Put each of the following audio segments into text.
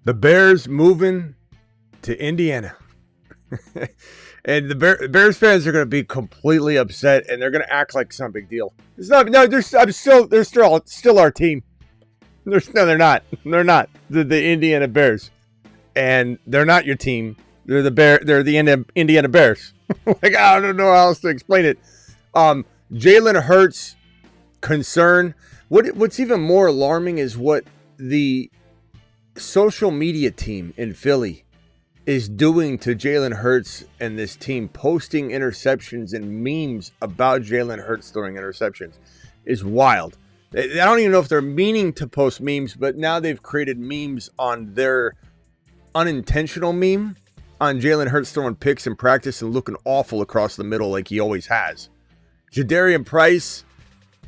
The Bears moving to Indiana. And the Bears fans are going to be completely upset, and they're going to act like it's not a big deal. It's not. No, they're still our team. They're not. They're not the Indiana Bears, and they're not your team. They're the Indiana Bears. Like, I don't know how else to explain it. Jalen Hurts' concern. What's even more alarming is what the social media team in Philly is doing to Jalen Hurts and this team, posting interceptions and memes about Jalen Hurts throwing interceptions is wild. I don't even know if they're meaning to post memes, but now they've created memes on their unintentional meme on Jalen Hurts throwing picks in practice and looking awful across the middle like he always has. Jadarian Price,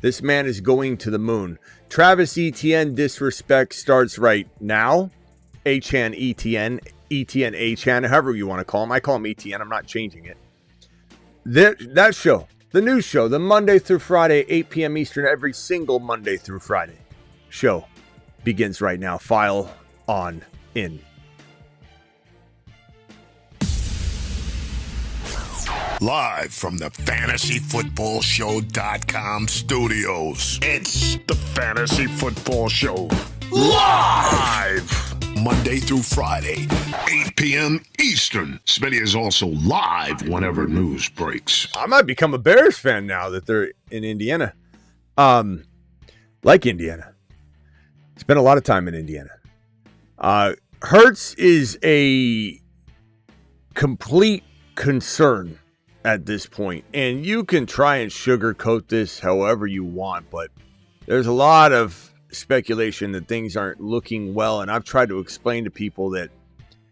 this man is going to the moon. Travis Etienne disrespect starts right now. Etienne, however you want to call him. I call him Etienne. I'm not changing it. That show, the news show, the Monday through Friday, 8 p.m. Eastern, every single Monday through Friday show begins right now. File on in. Live from the FantasyFootballShow.com studios. It's the Fantasy Football Show. Live! Monday through Friday, 8 p.m. Eastern. Smitty is also live whenever news breaks. I might become a Bears fan now that they're in Indiana. Like Indiana. Spent a lot of time in Indiana. Hurts is a complete concern at this point. And you can try and sugarcoat this however you want, but there's a lot of speculation that things aren't looking well. And I've tried to explain to people that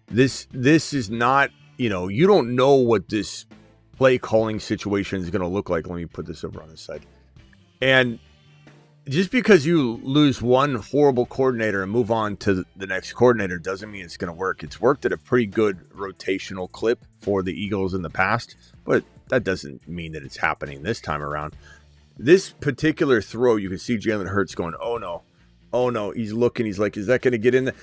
this is not, you don't know what this play calling situation is going to look like. Let me put this over on this side. And just because you lose one horrible coordinator and move on to the next coordinator doesn't mean it's going to work. It's worked at a pretty good rotational clip for the Eagles in the past, but that doesn't mean that it's happening this time around. This particular throw, you can see Jalen Hurts going, oh no. He's looking. He's like, is that going to get in there?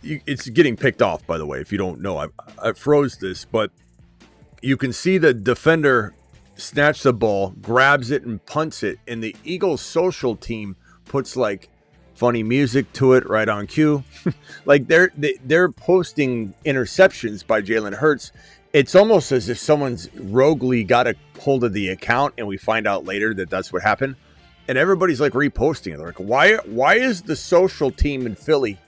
It's getting picked off, by the way, if you don't know. I froze this, but you can see the defender snatch the ball, grabs it, and punts it. And the Eagles social team puts like funny music to it right on cue. Like they're posting interceptions by Jalen Hurts. It's almost as if someone's roguely got a hold of the account and we find out later that that's what happened. And everybody's like reposting it. They're like, why is the social team in Philly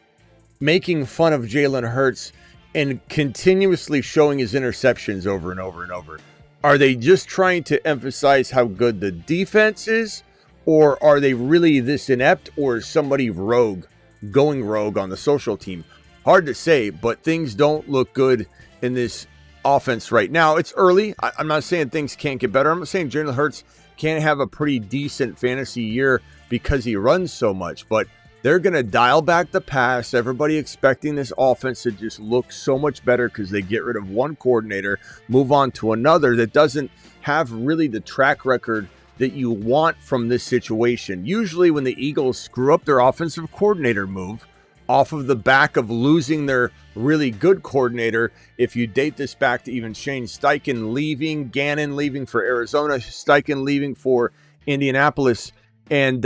making fun of Jalen Hurts and continuously showing his interceptions over and over and over? Are they just trying to emphasize how good the defense is? Or are they really this inept? Or is somebody going rogue on the social team? Hard to say, but things don't look good in this offense right now. It's early. I'm not saying things can't get better. I'm not saying Jalen Hurts can't have a pretty decent fantasy year because he runs so much, but they're going to dial back the pass. Everybody expecting this offense to just look so much better because they get rid of one coordinator, move on to another that doesn't have really the track record that you want from this situation. Usually when the Eagles screw up their offensive coordinator move off of the back of losing their really good coordinator, if you date this back to even Shane Steichen leaving, Gannon leaving for Arizona, Steichen leaving for Indianapolis, and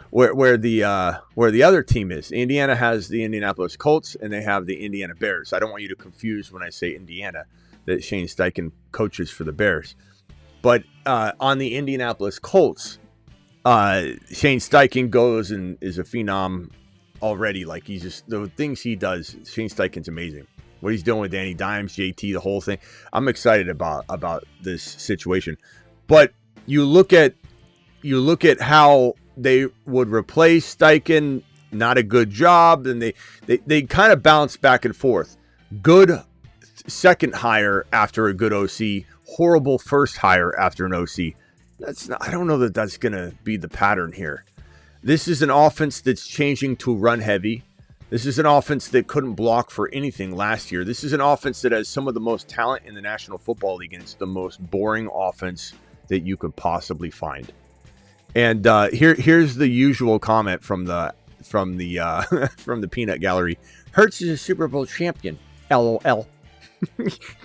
where the other team is. Indiana has the Indianapolis Colts, and they have the Indiana Bears. I don't want you to confuse when I say Indiana that Shane Steichen coaches for the Bears. But on the Indianapolis Colts, Shane Steichen goes and is a phenom already. Like, he's just, the things he does, Shane Steichen's amazing. What he's doing with Danny Dimes, JT, the whole thing. I'm excited about this situation. But you look at how they would replace Steichen, not a good job, and they kind of bounce back and forth. Good second hire after a good OC, horrible first hire after an OC. I don't know that that's going to be the pattern here. This is an offense that's changing to run heavy. This is an offense that couldn't block for anything last year. This is an offense that has some of the most talent in the National Football League, and it's the most boring offense that you could possibly find. And here's the usual comment from the from the from the peanut gallery. Hurts is a Super Bowl champion. LOL.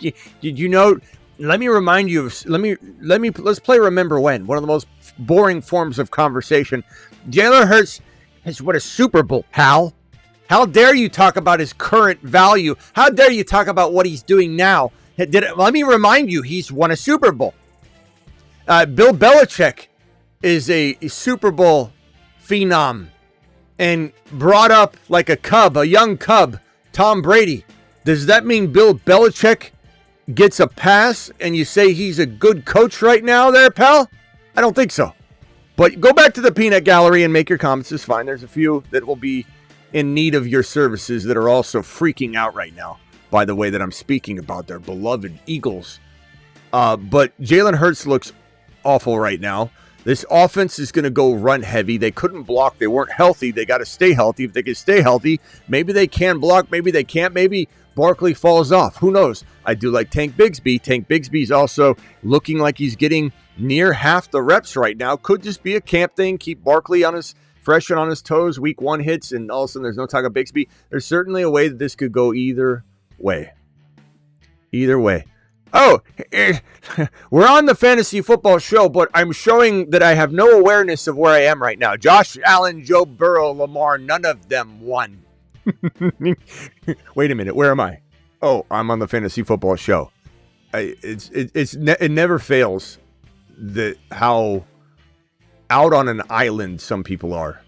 Did you know? Let me remind you of. Let's play Remember When. One of the most boring forms of conversation. Jalen Hurts has won a Super Bowl, pal. How dare you talk about his current value? How dare you talk about what he's doing now? Let me remind you, he's won a Super Bowl. Bill Belichick is a Super Bowl phenom and brought up like a young cub, Tom Brady. Does that mean Bill Belichick gets a pass and you say he's a good coach right now there, pal? I don't think so. But go back to the peanut gallery and make your comments. It's fine. There's a few that will be in need of your services that are also freaking out right now by the way that I'm speaking about their beloved Eagles. But Jalen Hurts looks awful right now. This offense is going to go run heavy. They couldn't block. They weren't healthy. They got to stay healthy. If they can stay healthy, maybe they can block. Maybe they can't. Maybe Barkley falls off. Who knows? I do like Tank Bigsby. Tank Bigsby's also looking like he's getting near half the reps right now. Could just be a camp thing. Keep Barkley fresh and on his toes. Week 1 hits, and all of a sudden there's no talk of Bigsby. There's certainly a way that this could go either way. Either way. Oh, we're on the fantasy football show, but I'm showing that I have no awareness of where I am right now. Josh Allen, Joe Burrow, Lamar, none of them won. Wait a minute, where am I? Oh, I'm on the fantasy football show. It never fails that how out on an island some people are,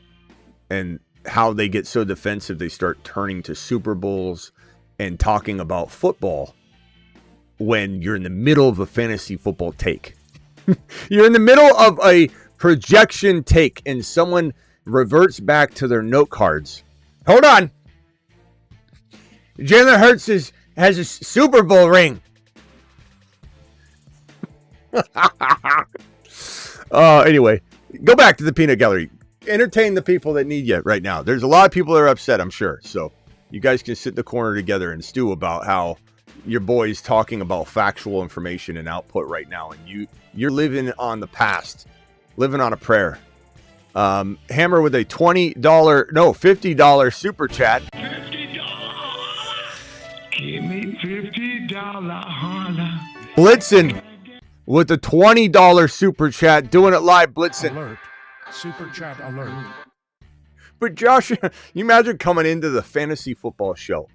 and how they get so defensive they start turning to Super Bowls and talking about football when you're in the middle of a fantasy football take. You're in the middle of a projection take and someone reverts back to their note cards. Hold on. Jalen Hurts has a Super Bowl ring. Anyway, go back to the peanut gallery. Entertain the people that need you right now. There's a lot of people that are upset, I'm sure. So you guys can sit in the corner together and stew about how your boy's talking about factual information and output right now, and you're living on the past, living on a prayer. Hammer with a $50 super chat. $50. Give me $50, holla. Blitzen with a $20 super chat, doing it live. Blitzen. Alert. Super chat alert. But Josh, you imagine coming into the fantasy football show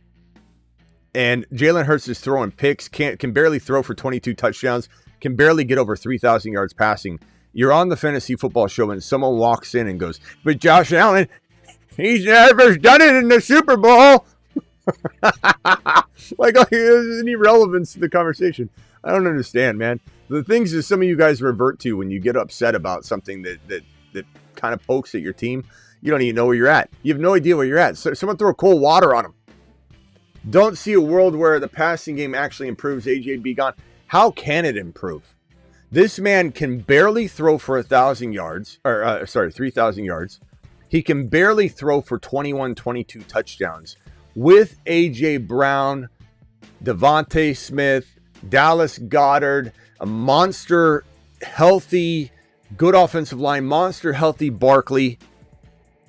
and Jalen Hurts is throwing picks, can barely throw for 22 touchdowns, can barely get over 3,000 yards passing. You're on the fantasy football show and someone walks in and goes, but Josh Allen, he's never done it in the Super Bowl. Like, there's any relevance to the conversation. I don't understand, man. The things that some of you guys revert to when you get upset about something that kind of pokes at your team, you don't even know where you're at. You have no idea where you're at. So someone throw cold water on them. Don't see a world where the passing game actually improves. AJ be gone. How can it improve? This man can barely throw for 3,000 yards. He can barely throw for 21, 22 touchdowns. With AJ Brown, Devontae Smith, Dallas Goedert, a monster, healthy, good offensive line, monster, healthy Barkley.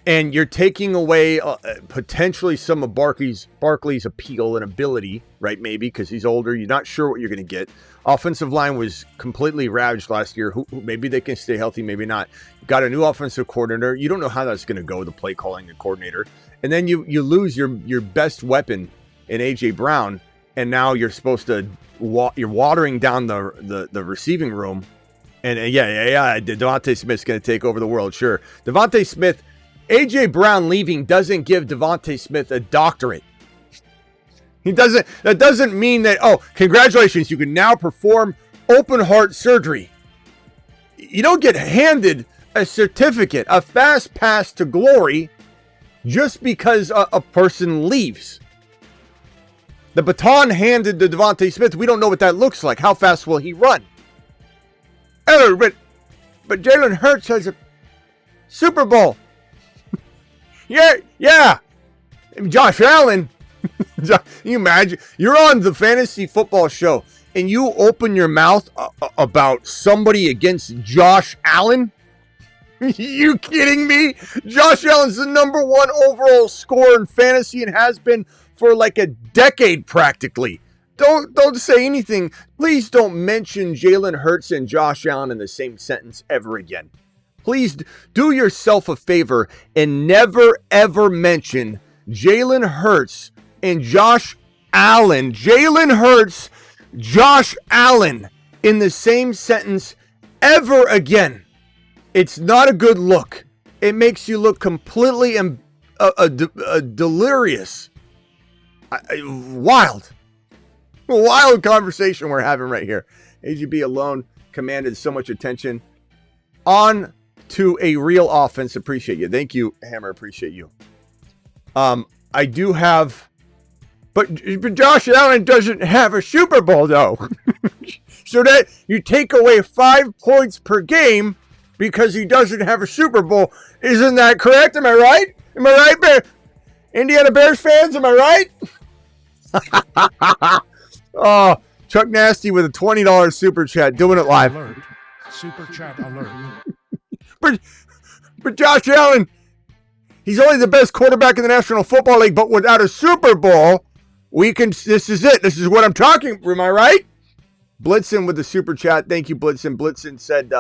And you're taking away potentially some of Barkley's appeal and ability, right? Maybe because he's older. You're not sure what you're going to get. Offensive line was completely ravaged last year. Maybe they can stay healthy, maybe not. Got a new offensive coordinator. You don't know how that's going to go, the play calling and coordinator. And then you lose your best weapon in A.J. Brown, and now you're supposed to you're watering down the receiving room. And Devontae Smith's going to take over the world, sure. Devontae Smith. A.J. Brown leaving doesn't give Devontae Smith a doctorate. That doesn't mean that, oh, congratulations, you can now perform open heart surgery. You don't get handed a certificate, a fast pass to glory, just because a person leaves. The baton handed to Devontae Smith, we don't know what that looks like. How fast will he run? Oh, but Jalen Hurts has a Super Bowl. Yeah. Josh Allen. You imagine you're on the fantasy football show and you open your mouth about somebody against Josh Allen. You kidding me? Josh Allen's the number 1 overall scorer in fantasy and has been for like a decade practically. Don't say anything. Please don't mention Jalen Hurts and Josh Allen in the same sentence ever again. Please do yourself a favor and never ever mention Jalen Hurts and Josh Allen. Jalen Hurts, Josh Allen in the same sentence ever again. It's not a good look. It makes you look completely delirious. Wild conversation we're having right here. AGB alone commanded so much attention. On to a real offense. Appreciate you. Thank you, Hammer. Appreciate you. I do have, but Josh Allen doesn't have a Super Bowl though. So that you take away 5 points per game because he doesn't have a Super Bowl. Isn't that correct? Am I right? Am I right, Indiana Bears fans? Am I right? Oh, Chuck Nasty with a $20 super chat, doing it live. Alert. Super chat alert. But Josh Allen, he's only the best quarterback in the National Football League, but without a Super Bowl, this is it. This is what I'm talking. Am I right? Blitzen with the super chat. Thank you, Blitzen. Blitzen said,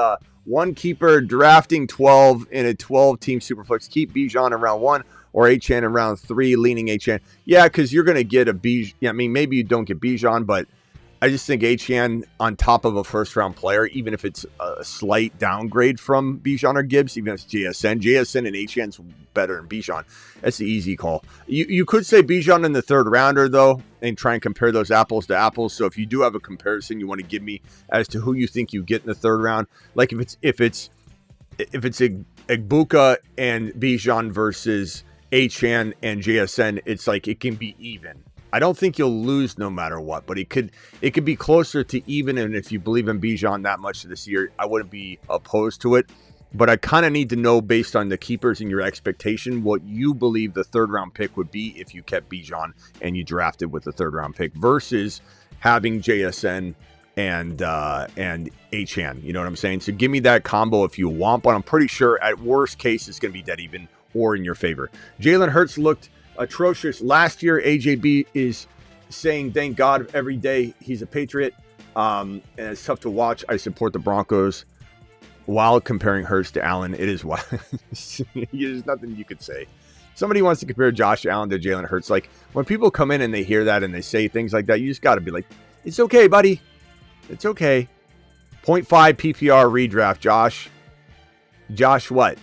one keeper drafting 12 in a 12-team Superflex. Keep Bijan in round 1 or Etienne in round 3, leaning Etienne. Yeah, because you're going to get a Bijan. Yeah, I mean, maybe you don't get Bijan, but I just think Etienne on top of a first-round player, even if it's a slight downgrade from Bijan or Gibbs, even if it's JSN and Etienne's better than Bijan. That's the easy call. You could say Bijan in the 3rd rounder, though, and try and compare those apples to apples. So if you do have a comparison you want to give me as to who you think you get in the 3rd round, like if it's Egbuka and Bijan versus Etienne and JSN, it's like it can be even. I don't think you'll lose no matter what, but it could be closer to even. And if you believe in Bijan that much this year, I wouldn't be opposed to it. But I kind of need to know, based on the keepers and your expectation, what you believe the 3rd round pick would be if you kept Bijan and you drafted with the 3rd round pick versus having JSN and Etienne. You know what I'm saying? So give me that combo if you want, but I'm pretty sure at worst case it's going to be dead even or in your favor. Jalen Hurts looked atrocious last year. AJB is saying thank God every day he's a Patriot, and it's tough to watch. I support the Broncos. While comparing Hurts to Allen, it is wild. There's nothing you could say. Somebody wants to compare Josh Allen to Jalen Hurts. Like, when people come in and they hear that and they say things like that, you just got to be like, it's okay, buddy. It's okay. 0.5 PPR redraft, Josh. Josh what?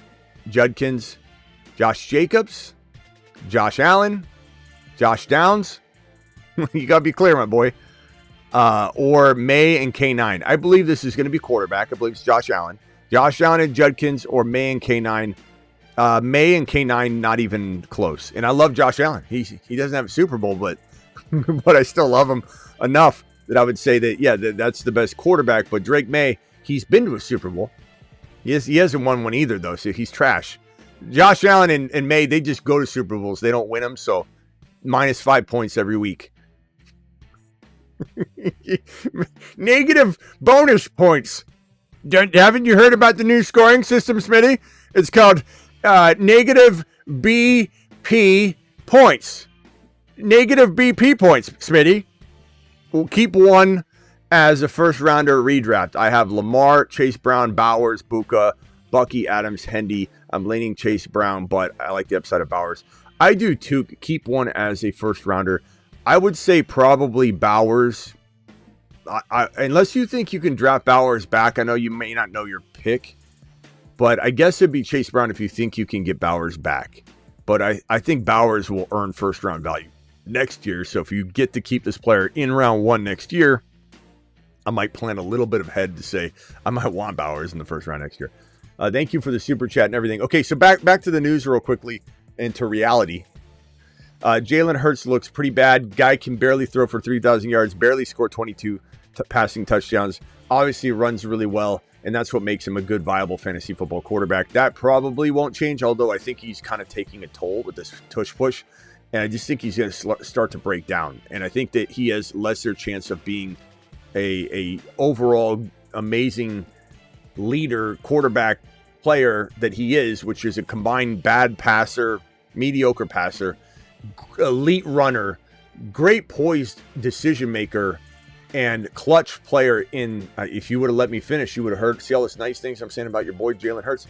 Judkins? Josh Jacobs? Josh Allen? Josh Downs? You got to be clear, my boy. Or May and K9. I believe this is going to be quarterback. I believe it's Josh Allen. Josh Allen and Judkins or May and K9. May and K9, not even close. And I love Josh Allen. He doesn't have a Super Bowl, but I still love him enough that I would say that, yeah, that's the best quarterback. But Drake May, he's been to a Super Bowl. He hasn't won one either, though, so he's trash. Josh Allen and May, they just go to Super Bowls. They don't win them, so -5 points every week. Negative bonus points. Haven't you heard about the new scoring system, Smitty? It's called negative BP points. Negative BP points, Smitty. We'll keep one as a first rounder redraft. I have Lamar, Chase Brown, Bowers, Buka, Bucky, Adams, Hendy. I'm leaning Chase Brown, but I like the upside of Bowers. I do too. Keep one as a first rounder. I would say probably Bowers. Unless you think you can draft Bowers back. I know you may not know your pick, but I guess it'd be Chase Brown if you think you can get Bowers back. But I think Bowers will earn first round value next year. So if you get to keep this player in round 1 next year, I might plan a little bit of head to say I might want Bowers in the first round next year. Thank you for the super chat and everything. Okay, so back to the news real quickly and to reality. Jalen Hurts looks pretty bad. Guy can barely throw for 3,000 yards, barely score 22 passing touchdowns. Obviously runs really well, and that's what makes him a good, viable fantasy football quarterback. That probably won't change, although I think he's kind of taking a toll with this tush push, and I just think he's going to start to break down. And I think that he has lesser chance of being a overall amazing leader quarterback player that he is, which is a combined bad passer, mediocre passer, elite runner, great poised decision maker, and clutch player in, if you would have let me finish, you would have heard, see all this nice things I'm saying about your boy Jalen Hurts.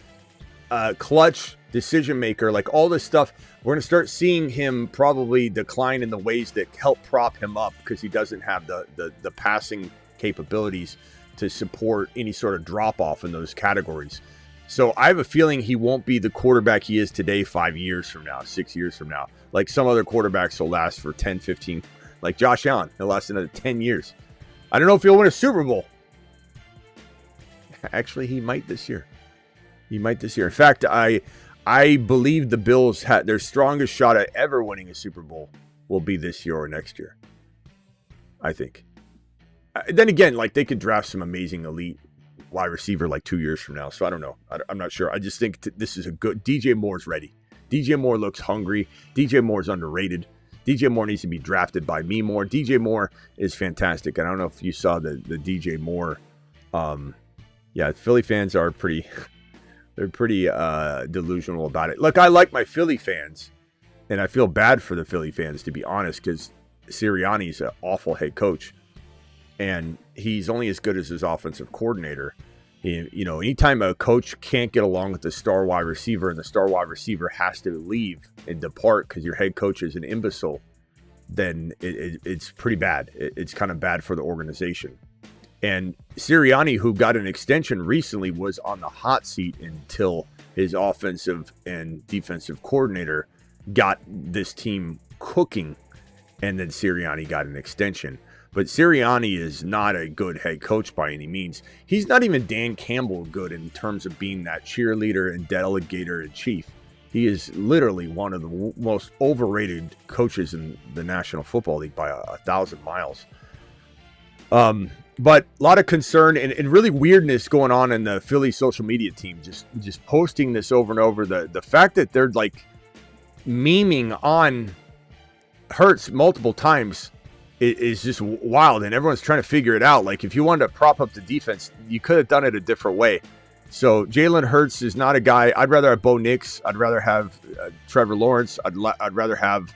Clutch decision maker, like all this stuff. We're going to start seeing him probably decline in the ways that help prop him up because he doesn't have the passing capabilities to support any sort of drop off in those categories. So I have a feeling he won't be the quarterback he is today 5 years from now, 6 years from now. Like some other quarterbacks will last for 10, 15, like Josh Allen. He'll last another 10 years. I don't know if he'll win a Super Bowl. Actually, he might this year. In fact, I believe the Bills had their strongest shot at ever winning a Super Bowl will be this year or next year. I think. Then again, like they could draft some amazing elite wide receiver like 2 years from now. So I don't know. I'm not sure. I just think this is a good. DJ Moore's ready. DJ Moore looks hungry. DJ Moore's underrated. DJ Moore needs to be drafted by me more. DJ Moore is fantastic. And I don't know if you saw the DJ Moore. Philly fans are pretty. They're pretty delusional about it. Look, I like my Philly fans, and I feel bad for the Philly fans, to be honest, because Sirianni's an awful head coach, and he's only as good as his offensive coordinator. Anytime a coach can't get along with the star wide receiver and the star wide receiver has to leave and depart because your head coach is an imbecile, then it's pretty bad. It's kind of bad for the organization. And Sirianni, who got an extension recently, was on the hot seat until his offensive and defensive coordinator got this team cooking, and then Sirianni got an extension. But Sirianni is not a good head coach by any means. He's not even Dan Campbell good in terms of being that cheerleader and delegator in chief. He is literally one of the most overrated coaches in the National Football League by 1,000 miles. But a lot of concern and really weirdness going on in the Philly social media team, just posting this over and over. The fact that they're like memeing on Hurts multiple times is just wild, and everyone's trying to figure it out. Like if you wanted to prop up the defense, you could have done it a different way. So Jalen Hurts is not a guy. I'd rather have Bo Nix. I'd rather have Trevor Lawrence. I'd rather have,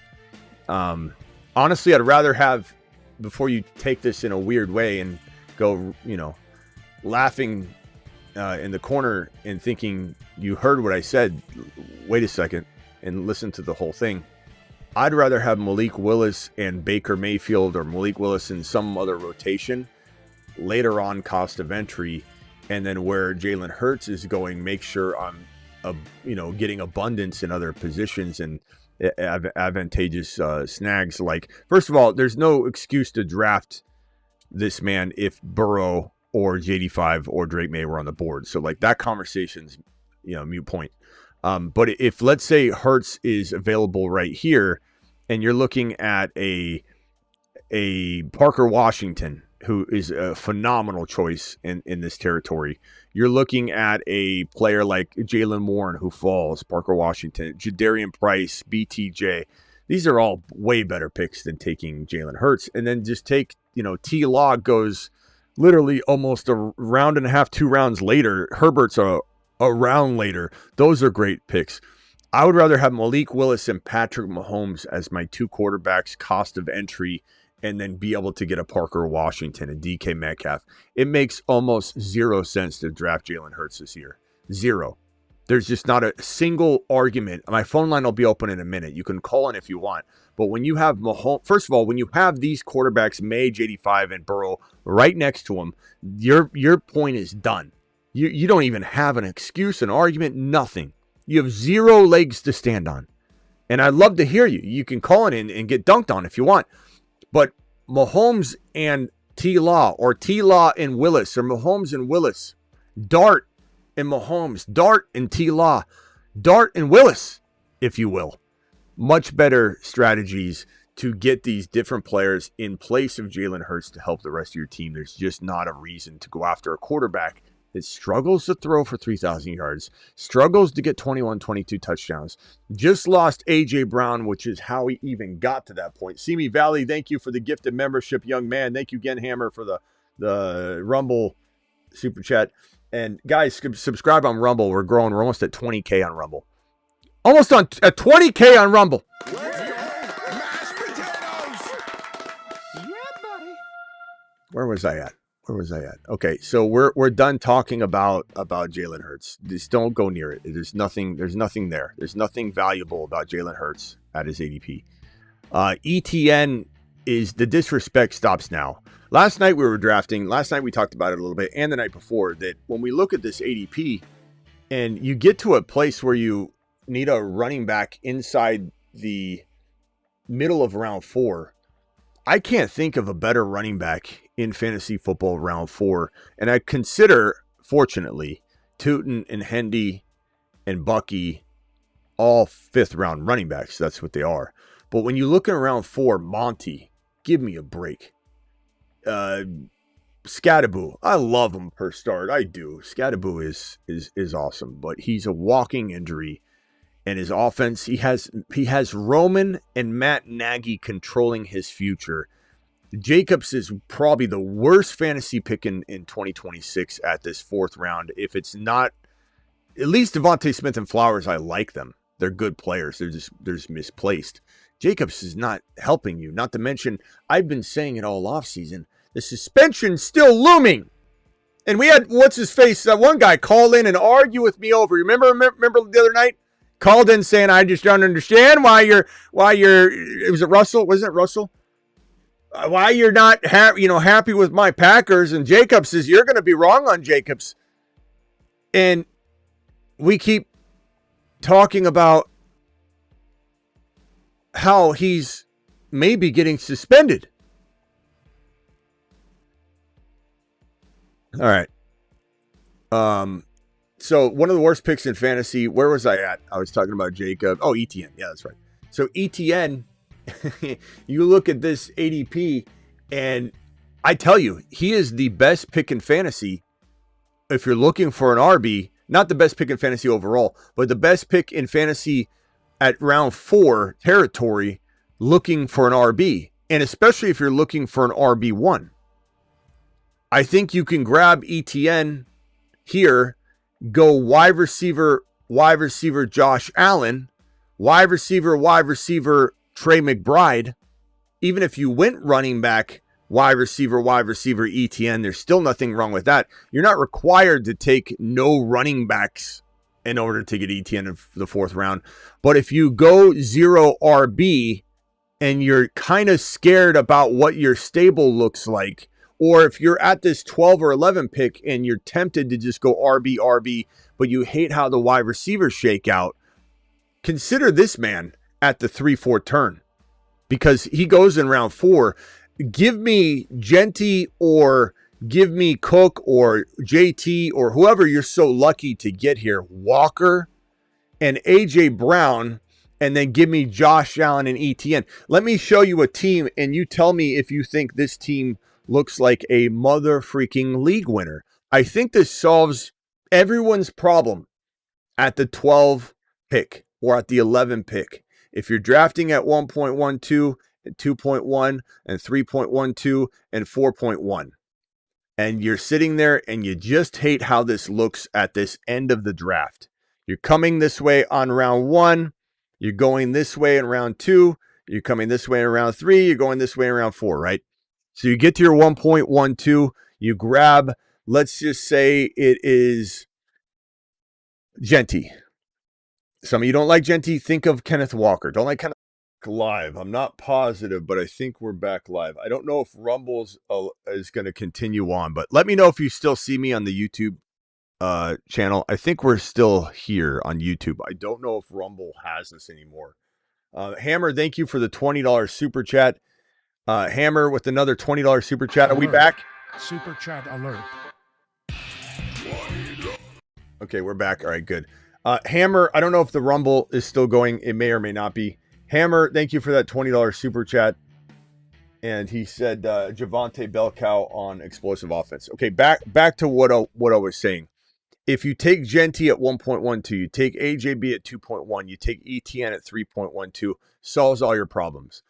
honestly, I'd rather have, before you take this in a weird way and go, laughing in the corner and thinking you heard what I said, wait a second and listen to the whole thing. I'd rather have Malik Willis and Baker Mayfield, or Malik Willis in some other rotation later on, cost of entry, and then where Jalen Hurts is going, make sure I'm, getting abundance in other positions and advantageous snags. Like, first of all, there's no excuse to draft this man if Burrow or JD5 or Drake May were on the board. So like that conversation's, moot point. But if, let's say, Hurts is available right here, and you're looking at a Parker Washington, who is a phenomenal choice in this territory. You're looking at a player like Jalen Warren, who falls, Parker Washington, Jadarian Price, BTJ. These are all way better picks than taking Jalen Hurts. And then just take, T. Law goes literally almost a round and a half, 2 rounds later. Herbert's a round later. Those are great picks. I would rather have Malik Willis and Patrick Mahomes as my 2 quarterbacks, cost of entry, and then be able to get a Parker Washington and DK Metcalf. It makes almost 0 sense to draft Jalen Hurts this year. 0. There's just not a single argument. My phone line will be open in a minute. You can call in if you want. But when you have Mahomes, first of all, when you have these quarterbacks, May, JD5, and Burrow, right next to them, your point is done. You don't even have an excuse, an argument, nothing. You have 0 legs to stand on. And I'd love to hear you. You can call in and get dunked on if you want. But Mahomes and T-Law, or T-Law and Willis, or Mahomes and Willis, Dart and Mahomes, Dart and T-Law, Dart and Willis, if you will. Much better strategies to get these different players in place of Jalen Hurts to help the rest of your team. There's just not a reason to go after a quarterback that struggles to throw for 3,000 yards, struggles to get 21, 22 touchdowns. Just lost A.J. Brown, which is how he even got to that point. Simi Valley, thank you for the gifted membership, young man. Thank you, Genhammer, for the Rumble Super Chat. And guys, subscribe on Rumble. We're growing. We're almost at 20K on Rumble. Almost on at 20K on Rumble. Mashed potatoes. Where was I at? Okay, so we're done talking about Jalen Hurts. Just don't go near it. There's nothing there. There's nothing valuable about Jalen Hurts at his ADP. Etienne is the disrespect stops now. Last night we were drafting. Last night we talked about it a little bit, and the night before, that when we look at this ADP and you get to a place where you need a running back inside the middle of round 4, I can't think of a better running back in fantasy football round 4. And I consider, fortunately, Tootin and Hendy and Bucky all 5th round running backs. That's what they are. But when you look at round 4, Monty, give me a break. Scadaboo, I love him per start. I do. Scadaboo is awesome, but he's a walking injury. And his offense, he has Roman and Matt Nagy controlling his future. Jacobs is probably the worst fantasy pick in 2026 at this 4th round. If it's not, at least Devontae Smith and Flowers, I like them. They're good players. They're just misplaced. Jacobs is not helping you. Not to mention, I've been saying it all offseason. The suspension's still looming. And we had, one guy call in and argue with me over. Remember the other night? Called in saying, I just don't understand why you're, was it Russell? Wasn't it Russell? Why you're not happy with my Packers. And Jacobs says, you're going to be wrong on Jacobs. And we keep talking about how he's maybe getting suspended. All right. So one of the worst picks in fantasy, where was I at? I was talking about Jacob. Oh, Etienne. Yeah, that's right. So Etienne, you look at this ADP, and I tell you, he is the best pick in fantasy. If you're looking for an RB, not the best pick in fantasy overall, but the best pick in fantasy at round 4 territory, looking for an RB. And especially if you're looking for an RB1. I think you can grab Etienne here, go wide receiver Josh Allen, wide receiver Trey McBride. Even if you went running back, wide receiver Etienne, there's still nothing wrong with that. You're not required to take no running backs in order to get Etienne in the 4th round. But if you go 0 RB and you're kind of scared about what your stable looks like, or if you're at this 12 or 11 pick and you're tempted to just go RB, but you hate how the wide receivers shake out, consider this man at the 3-4 turn, because he goes in round 4. Give me Genty or give me Cook or JT or whoever you're so lucky to get here, Walker and AJ Brown, and then give me Josh Allen and Etienne. Let me show you a team, and you tell me if you think this team looks like a mother freaking league winner. I think this solves everyone's problem at the 12 pick or at the 11 pick. If you're drafting at 1.12 and 2.1 and 3.12 and 4.1, and you're sitting there and you just hate how this looks at this end of the draft. You're coming this way on round 1. You're going this way in round 2. You're coming this way in round 3. You're going this way in round 4, right? So you get to your 1.12, you grab, let's just say it is Genty. Some of you don't like Genty, think of Kenneth Walker. Don't like Kenneth live. I'm not positive, but I think we're back live. I don't know if Rumbles is going to continue on, but let me know if you still see me on the YouTube channel. I think we're still here on YouTube. I don't know if Rumble has this anymore. Hammer, thank you for the $20 super chat. Hammer with another $20 super chat. Are we back? Super chat alert. Okay, we're back. All right, good. Hammer, I don't know if the Rumble is still going. It may or may not be. Hammer, thank you for that $20 super chat. And he said Javonte Bell cow on explosive offense. Okay, back to what I was saying. If you take Genty at 1.12, you take AJB at 2.1, you take Etienne at 3.12, solves all your problems.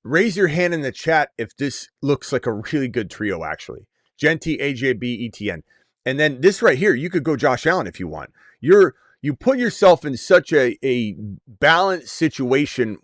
Raise your hand in the chat if this looks like a really good trio, actually. Genty, AJB, Etienne. And then this right here, you could go Josh Allen if you want. You put yourself in such a balanced situation,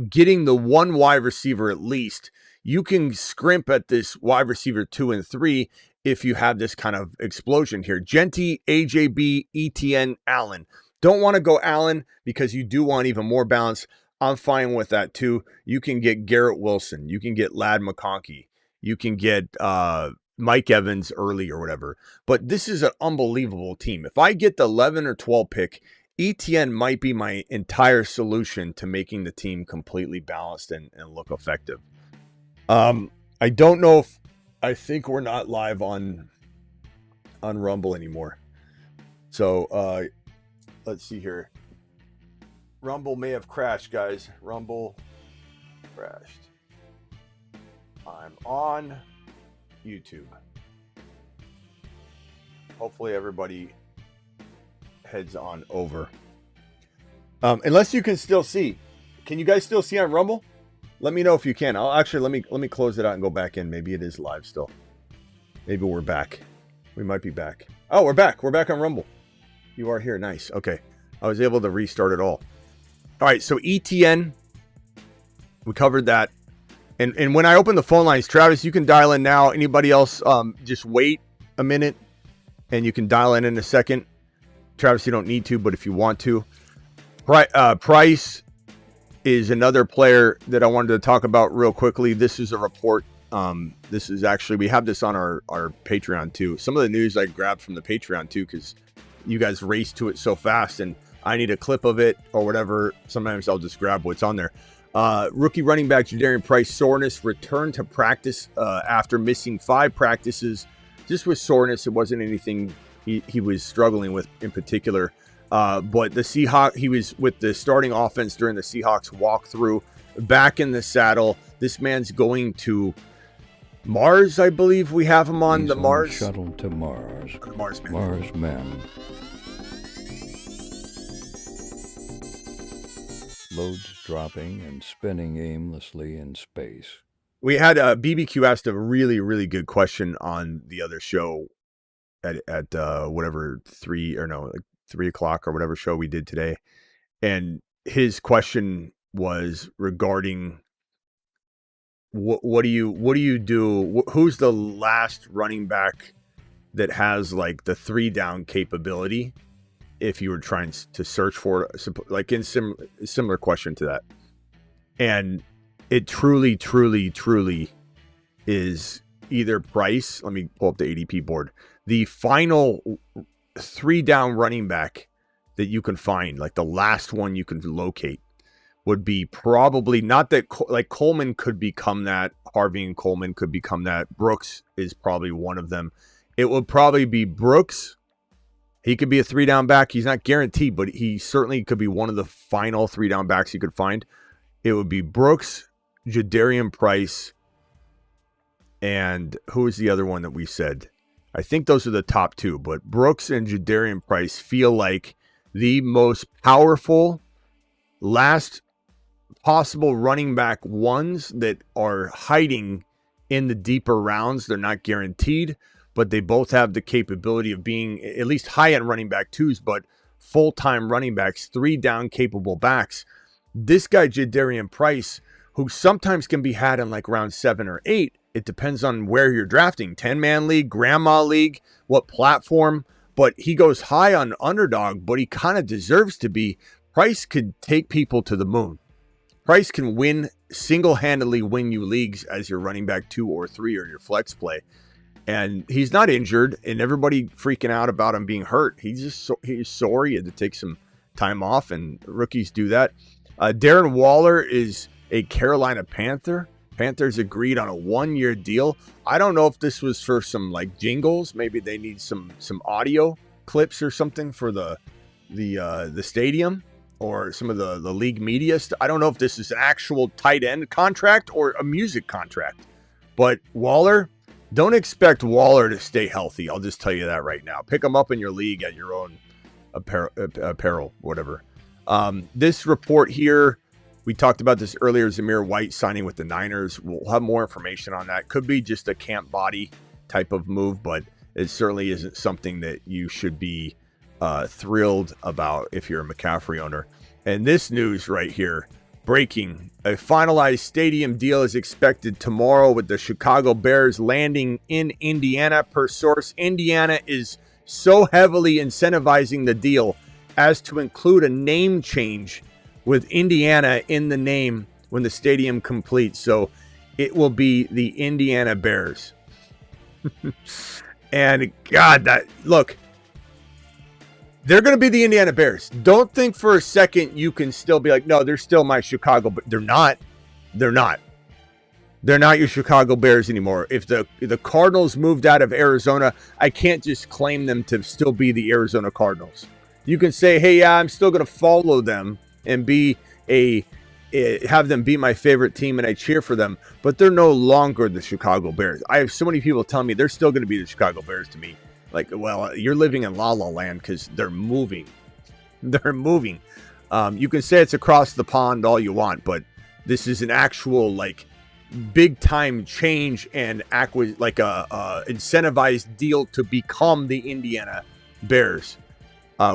getting the one wide receiver at least. You can scrimp at this wide receiver 2 and 3 if you have this kind of explosion here. Genty, AJB, Etienne, Allen. Don't want to go Allen because you do want even more balance. I'm fine with that too. You can get Garrett Wilson. You can get Ladd McConkey. You can get Mike Evans early or whatever. But this is an unbelievable team. If I get the 11 or 12 pick, Etienne might be my entire solution to making the team completely balanced and look effective. I don't know if I think we're not live on Rumble anymore. So let's see here. Rumble may have crashed, guys. Rumble crashed. I'm on YouTube. Hopefully everybody heads on over. Unless you can still see. Can you guys still see on Rumble? Let me know if you can. I'll actually let me close it out and go back in. Maybe it is live still. Maybe we're back. We might be back. Oh, we're back. We're back on Rumble. You are here. Nice. Okay. I was able to restart it all. All right. So ETN, we covered that. And when I open the phone lines, Travis, you can dial in now. Anybody else, just wait a minute and you can dial in a second. Travis, you don't need to, but if you want to. Price is another player that I wanted to talk about real quickly. This is a report. This is actually, we have this on our Patreon too. Some of the news I grabbed from the Patreon too, because you guys race to it so fast and I need a clip of it or whatever. Sometimes I'll just grab what's on there. Rookie running back Jadarian Price soreness returned to practice after missing 5 practices. Just with soreness, it wasn't anything he was struggling with in particular. But the Seahawks, he was with the starting offense during the Seahawks walkthrough, back in the saddle. This man's going to Mars, I believe we have him on. He's the Mars shuttle to Mars. The Mars man. Mars man. Loads dropping and spinning aimlessly in space. We had BBQ asked a really, really good question on the other show at whatever 3 o'clock or whatever show we did today. And his question was regarding what do you do? Who's the last running back that has like the 3 down capability? If you were trying to search for it, like in similar question to that. And it truly, truly, truly is either Price. Let me pull up the ADP board. The final 3 down running back that you can find, like the last one you can locate, would be probably not that, like Coleman could become that. Harvey and Coleman could become that. Brooks is probably one of them. It would probably be Brooks. He could be a 3 down back. He's not guaranteed, but he certainly could be one of the final 3 down backs you could find. It would be Brooks, Jadarian Price, and who is the other one that we said? I think those are the top 2, but Brooks and Jadarian Price feel like the most powerful last possible running back ones that are hiding in the deeper rounds. They're not guaranteed, but they both have the capability of being at least high-end running back 2s, but full-time running backs, 3 down capable backs. This guy, Jadarian Price, who sometimes can be had in like round 7 or 8, it depends on where you're drafting. 10-man league, grandma league, what platform, but he goes high on underdog, but he kind of deserves to be. Price could take people to the moon. Price can single-handedly win you leagues as your running back 2 or 3 or your flex play. And he's not injured, and everybody freaking out about him being hurt. He's sore. He had to take some time off, and rookies do that. Darren Waller is a Carolina Panther. Panthers agreed on a 1-year deal. I don't know if this was for some like jingles. Maybe they need some audio clips or something for the stadium or some of the league media. I don't know if this is an actual tight end contract or a music contract. But Waller, don't expect Waller to stay healthy. I'll just tell you that right now. Pick him up in your league at your own apparel, whatever. This report here, we talked about this earlier, Zamir White signing with the Niners. We'll have more information on that. Could be just a camp body type of move, but it certainly isn't something that you should be thrilled about if you're a McCaffrey owner. And this news right here, breaking: a finalized stadium deal is expected tomorrow with the Chicago Bears landing in Indiana. Per source, Indiana is so heavily incentivizing the deal as to include a name change with Indiana in the name when the stadium completes. So it will be the Indiana Bears. And God, look, they're going to be the Indiana Bears. Don't think for a second you can still be like, no, they're still my Chicago. But they're not. They're not. They're not your Chicago Bears anymore. If the Cardinals moved out of Arizona, I can't just claim them to still be the Arizona Cardinals. You can say, hey, yeah, I'm still going to follow them and have them be my favorite team, and I cheer for them, but they're no longer the Chicago Bears. I have so many people telling me they're still going to be the Chicago Bears to me. Like, well, you're living in La La Land because they're moving. They're moving. You can say it's across the pond all you want, but this is an actual, like, big-time change and incentivized deal to become the Indiana Bears.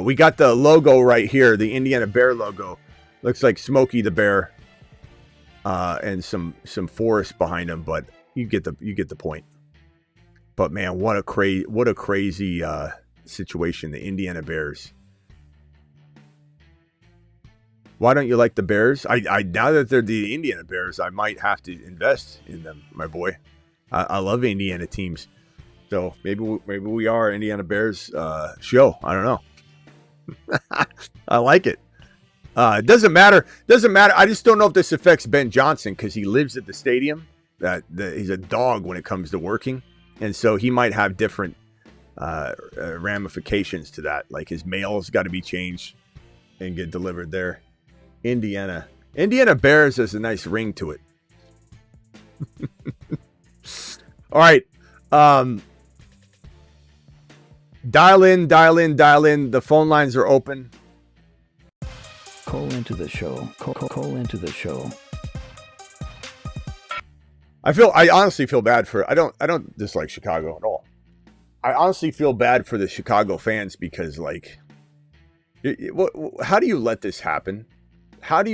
We got the logo right here, the Indiana Bear logo. Looks like Smokey the Bear, and some forest behind him, but you get the point. But man, what a crazy situation, the Indiana Bears. Why don't you like the Bears? I now that they're the Indiana Bears, I might have to invest in them, my boy. I love Indiana teams, so maybe we are Indiana Bears show. I don't know. I like it. It doesn't matter. I just don't know if this affects Ben Johnson because he lives at the stadium. He's a dog when it comes to working, and so he might have different ramifications to that. Like his mail's got to be changed and get delivered there. Indiana Bears has a nice ring to it. All right. Dial in. The phone lines are open. Call into the show. Call into the show. I honestly feel bad for. I don't dislike Chicago at all. I honestly feel bad for the Chicago fans because, like, how do you let this happen? How's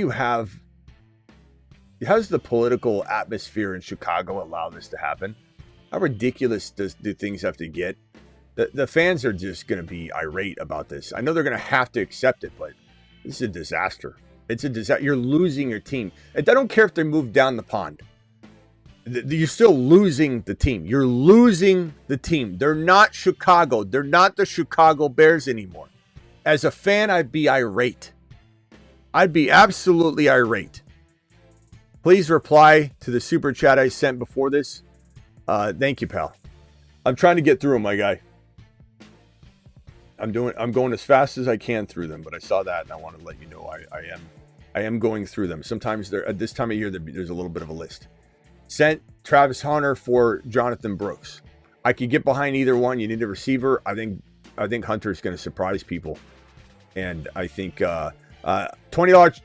the political atmosphere in Chicago allow this to happen? How ridiculous do things have to get? The fans are just going to be irate about this. I know they're going to have to accept it, but this is a disaster. It's a disaster. You're losing your team. I don't care if they move down the pond. You're still losing the team. You're losing the team. They're not Chicago. They're not the Chicago Bears anymore. As a fan, I'd be irate. I'd be absolutely irate. Please reply to the super chat I sent before this. Thank you, pal. I'm trying to get through them, my guy. I'm going as fast as I can through them, but I saw that and I want to let you know I am going through them. Sometimes at this time of year there's a little bit of a list. Sent Travis Hunter for Jonathan Brooks. I could get behind either one. You need a receiver. I think Hunter's going to surprise people, and I think $20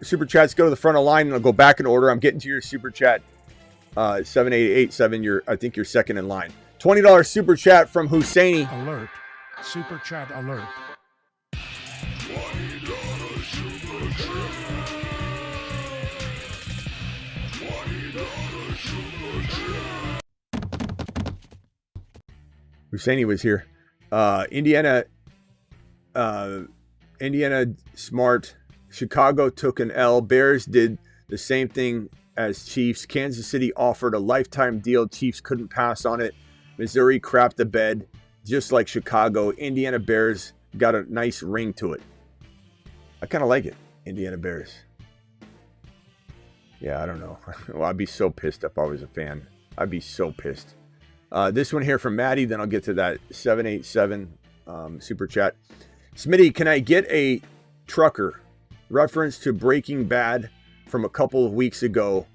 super chats go to the front of the line, and I'll go back in order. I'm getting to your super chat. 7887. I think you're second in line. $20 super chat from Husseini. Alert. Super chat alert. Husseini was here. Indiana smart. Chicago took an L. Bears did the same thing as Chiefs. Kansas City offered a lifetime deal. Chiefs couldn't pass on it. Missouri crapped the bed, just like Chicago. Indiana Bears got a nice ring to it. I kind of like it. Indiana Bears. Yeah, I don't know. Well, I'd be so pissed if I was a fan. I'd be so pissed. This one here from Maddie, then I'll get to that 787 super chat. Smitty, can I get a trucker reference to Breaking Bad from a couple of weeks ago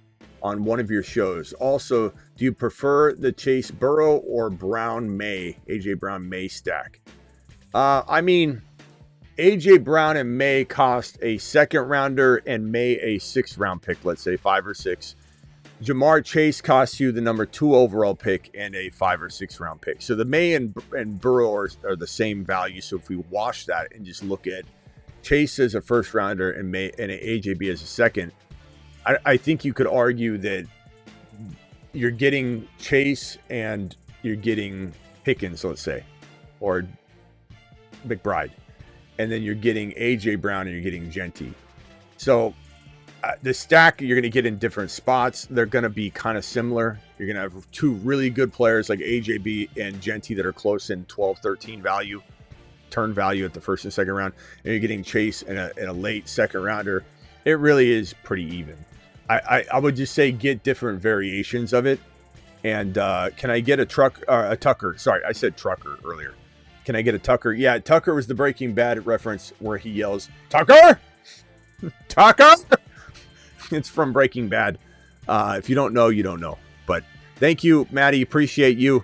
on one of your shows? Also, do you prefer the Chase Burrow or AJ Brown May stack? I mean, AJ Brown and May cost a second rounder and May a 6th round pick, let's say 5 or 6. Jamar Chase costs you the number 2 overall pick and a 5 or 6 round pick. So the May and Burrow are the same value. So if we wash that and just look at Chase as a first rounder and AJB as a second, I think you could argue that you're getting Chase and you're getting Pickens, let's say, or McBride, and then you're getting AJ Brown and you're getting Genty. So the stack you're going to get in different spots. They're going to be kind of similar. You're going to have 2 really good players like AJB and Genty that are close in 12, 13 value, turn value at the first and second round. And you're getting Chase in a late second rounder. It really is pretty even. I would just say get different variations of it. And can I get a Tucker? Sorry, I said Trucker earlier. Can I get a Tucker? Yeah, Tucker was the Breaking Bad reference where he yells, Tucker! Tucker! It's from Breaking Bad. If you don't know, you don't know. But thank you, Maddie. Appreciate you.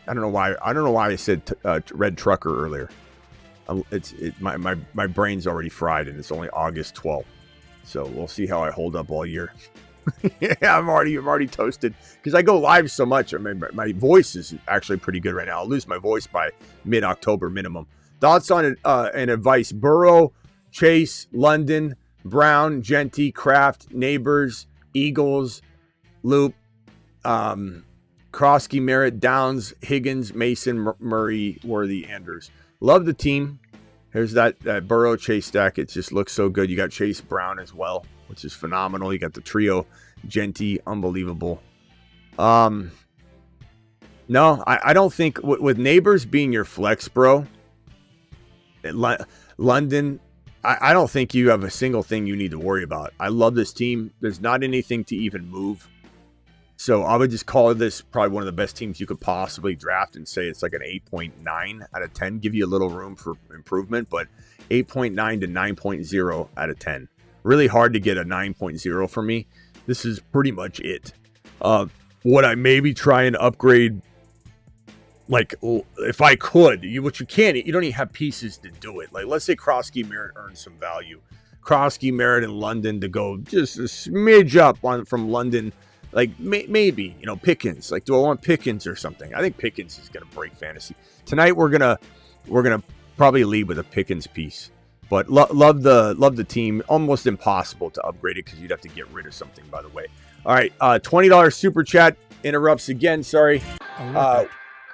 I don't know why I said Red Trucker earlier. My brain's already fried, and it's only August 12th. So we'll see how I hold up all year. Yeah, I'm already toasted because I go live so much. I mean, my voice is actually pretty good right now. I'll lose my voice by mid-October minimum. Thoughts on it and advice: Burrow, Chase, London, Brown, Genty, Kraft, Neighbors, Eagles, Loop, Krosky, Merritt, Downs, Higgins, Mason, Murray, Worthy, Andrews. Love the team. Here's that Burrow Chase stack. It just looks so good. You got Chase Brown as well, which is phenomenal. You got the trio, Genty, unbelievable. No, I don't think with Neighbors being your flex, bro. London, I don't think you have a single thing you need to worry about. I love this team. There's not anything to even move. So I would just call this probably one of the best teams you could possibly draft and say it's like an 8.9 out of 10. Give you a little room for improvement, but 8.9 to 9.0 out of 10. Really hard to get a 9.0 for me. This is pretty much it. Would I maybe try and upgrade? Like, if I could, which you can't, you don't even have pieces to do it. Like, let's say Krosky Merritt earns some value. Krosky Merritt in London to go just a smidge up from London. Like, maybe, Pickens. Like, do I want Pickens or something? I think Pickens is going to break fantasy. Tonight, we're gonna probably lead with a Pickens piece. But love the team. Almost impossible to upgrade it because you'd have to get rid of something, by the way. All right, $20 super chat interrupts again. Sorry.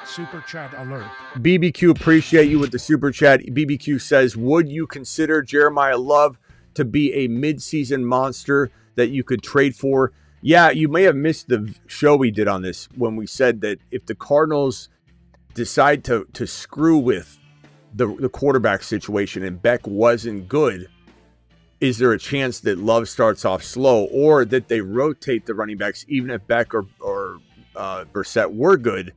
Super chat alert. BBQ, appreciate you with the super chat. BBQ says, would you consider Jeremiah Love to be a midseason monster that you could trade for? Yeah, you may have missed the show we did on this when we said that if the Cardinals decide to screw with the quarterback situation and Beck wasn't good, is there a chance that Love starts off slow or that they rotate the running backs even if Beck or Brissett were good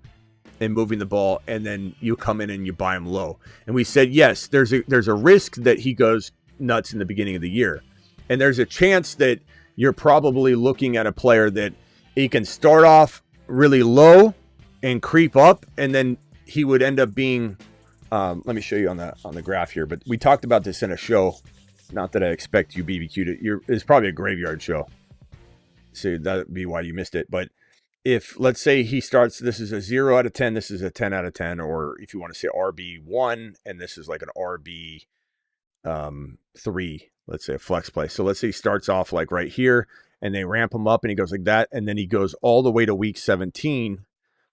and moving the ball, and then you come in and you buy him low? And we said, yes, there's a risk that he goes nuts in the beginning of the year. And there's a chance that you're probably looking at a player that he can start off really low and creep up, and then he would end up being, let me show you on the graph here, but we talked about this in a show. Not that I expect you, BBQ, it's probably a graveyard show. So that'd be why you missed it. But if, let's say he starts, this is a 0 out of 10, this is a 10 out of 10, or if you want to say RB1, and this is like an RB 3, let's say a flex play. So let's say he starts off like right here, and they ramp him up, and he goes like that, and then he goes all the way to week 17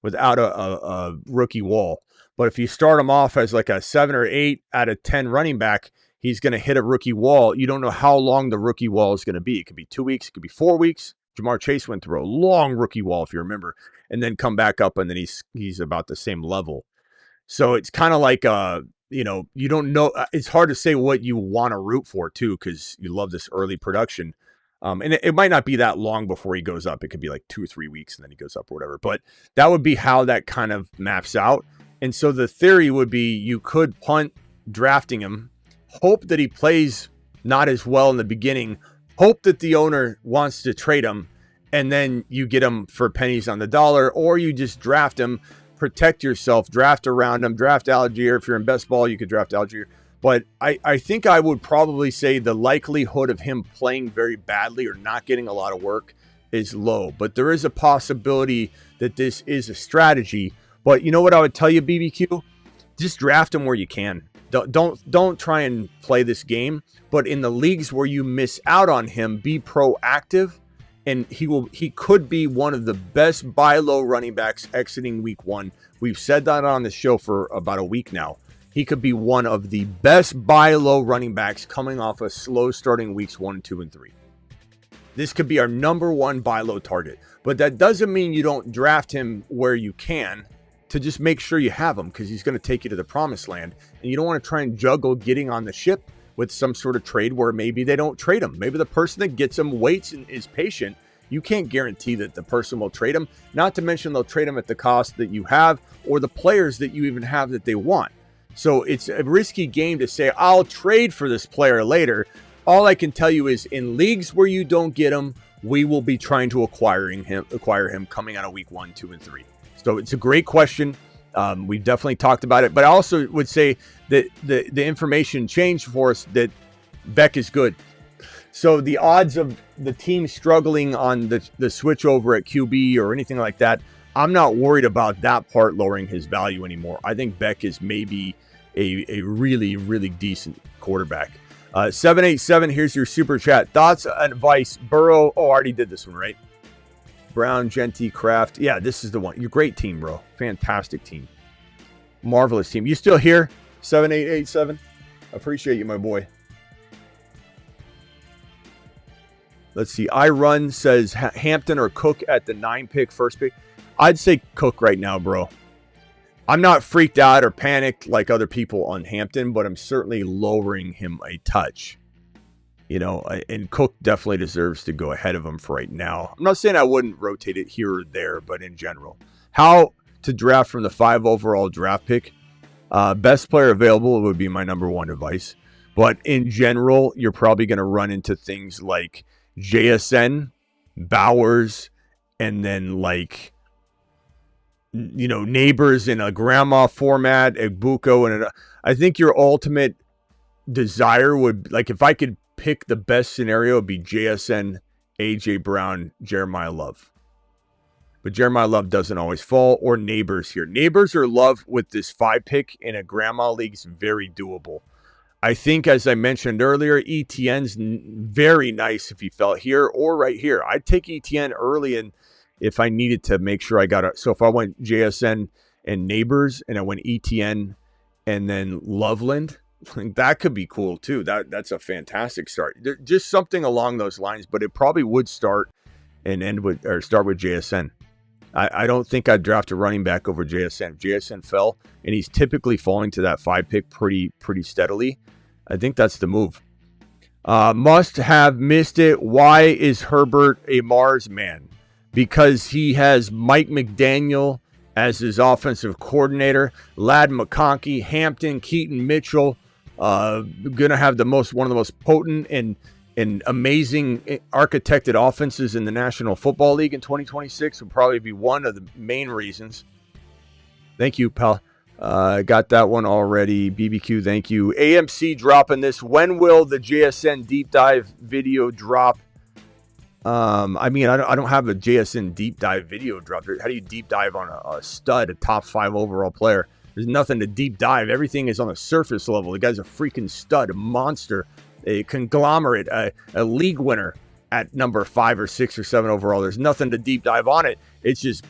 without a rookie wall. But if you start him off as like a 7 or 8 out of 10 running back, he's going to hit a rookie wall. You don't know how long the rookie wall is going to be. It could be 2 weeks, it could be 4 weeks. Jamar Chase went through a long rookie wall, if you remember, and then come back up, and then he's about the same level. So it's kind of like, you don't know. It's hard to say what you want to root for, too, because you love this early production. And it might not be that long before he goes up. It could be like 2 or 3 weeks, and then he goes up or whatever. But that would be how that kind of maps out. And so the theory would be you could punt drafting him, hope that he plays not as well in the beginning, hope that the owner wants to trade him, and then you get him for pennies on the dollar, or you just draft him, protect yourself, draft around him, draft Algier. If you're in best ball, you could draft Algier. But I think I would probably say the likelihood of him playing very badly or not getting a lot of work is low, but there is a possibility that this is a strategy. But you know what I would tell you, BBQ? Just draft him where you can. Don't try and play this game. But in the leagues where you miss out on him, be proactive, and he could be one of the best buy low running backs exiting week 1. We've said that on the show for about a week now. He could be one of the best buy low running backs coming off of slow starting weeks 1, 2, and 3. This could be our number 1 buy low target. But that doesn't mean you don't draft him where you can, to just make sure you have him, because he's going to take you to the promised land. And you don't want to try and juggle getting on the ship with some sort of trade where maybe they don't trade him. Maybe the person that gets him waits and is patient. You can't guarantee that the person will trade him. Not to mention they'll trade him at the cost that you have or the players that you even have that they want. So it's a risky game to say, I'll trade for this player later. All I can tell you is in leagues where you don't get him, we will be trying to acquire him coming out of week 1, 2, and 3. So it's a great question. We've definitely talked about it. But I also would say that the information changed for us that Beck is good. So the odds of the team struggling on the switch over at QB or anything like that, I'm not worried about that part lowering his value anymore. I think Beck is maybe a really, really decent quarterback. 787, here's your super chat. Thoughts and advice. Burrow. Oh, I already did this one, right? Brown, Genty, Kraft. Yeah, this is the one. You're great team, bro. Fantastic team. Marvelous team. You still here? 7887. Appreciate you, my boy. Let's see. I Run says Hampton or Cook at the 9 pick, first pick. I'd say Cook right now, bro. I'm not freaked out or panicked like other people on Hampton, but I'm certainly lowering him a touch. You know, and Cook definitely deserves to go ahead of him for right now. I'm not saying I wouldn't rotate it here or there, but in general. How to draft from the 5 overall draft pick? Best player available would be my number 1 advice. But in general, you're probably going to run into things like JSN, Bowers, and then like, you know, Neighbors in a grandma format, Egbuko, and I think your ultimate desire would, like, if I could pick the best scenario, would be JSN, AJ Brown, Jeremiah Love. But Jeremiah Love doesn't always fall, or Neighbors here. Neighbors or Love with this 5 pick in a grandma league is very doable. I think, as I mentioned earlier, Etienne's very nice if he fell here or right here. I'd take Etienne early, and if I needed to make sure I got it. So if I went JSN and Neighbors, and I went Etienne and then Loveland, that could be cool too. That's a fantastic start. Just something along those lines, but it probably would start and end with, or start with JSN. I don't think I'd draft a running back over JSN. If JSN fell, and he's typically falling to that 5 pick pretty steadily, I think that's the move. Must have missed it. Why is Herbert a Mars man? Because he has Mike McDaniel as his offensive coordinator, Ladd McConkey, Hampton, Keaton Mitchell, gonna have one of the most potent and amazing architected offenses in the National Football League in 2026 would probably be one of the main reasons. Thank you, pal. Got that one already. BBQ, thank you. AMC dropping this. When will the JSN deep dive video drop? I mean, I don't have a JSN deep dive video drop. How do you deep dive on a stud, a top 5 overall player? There's nothing to deep dive. Everything is on the surface level. The guy's a freaking stud, a monster, a conglomerate, a league winner at number 5 or 6 or 7 overall. There's nothing to deep dive on it. It's just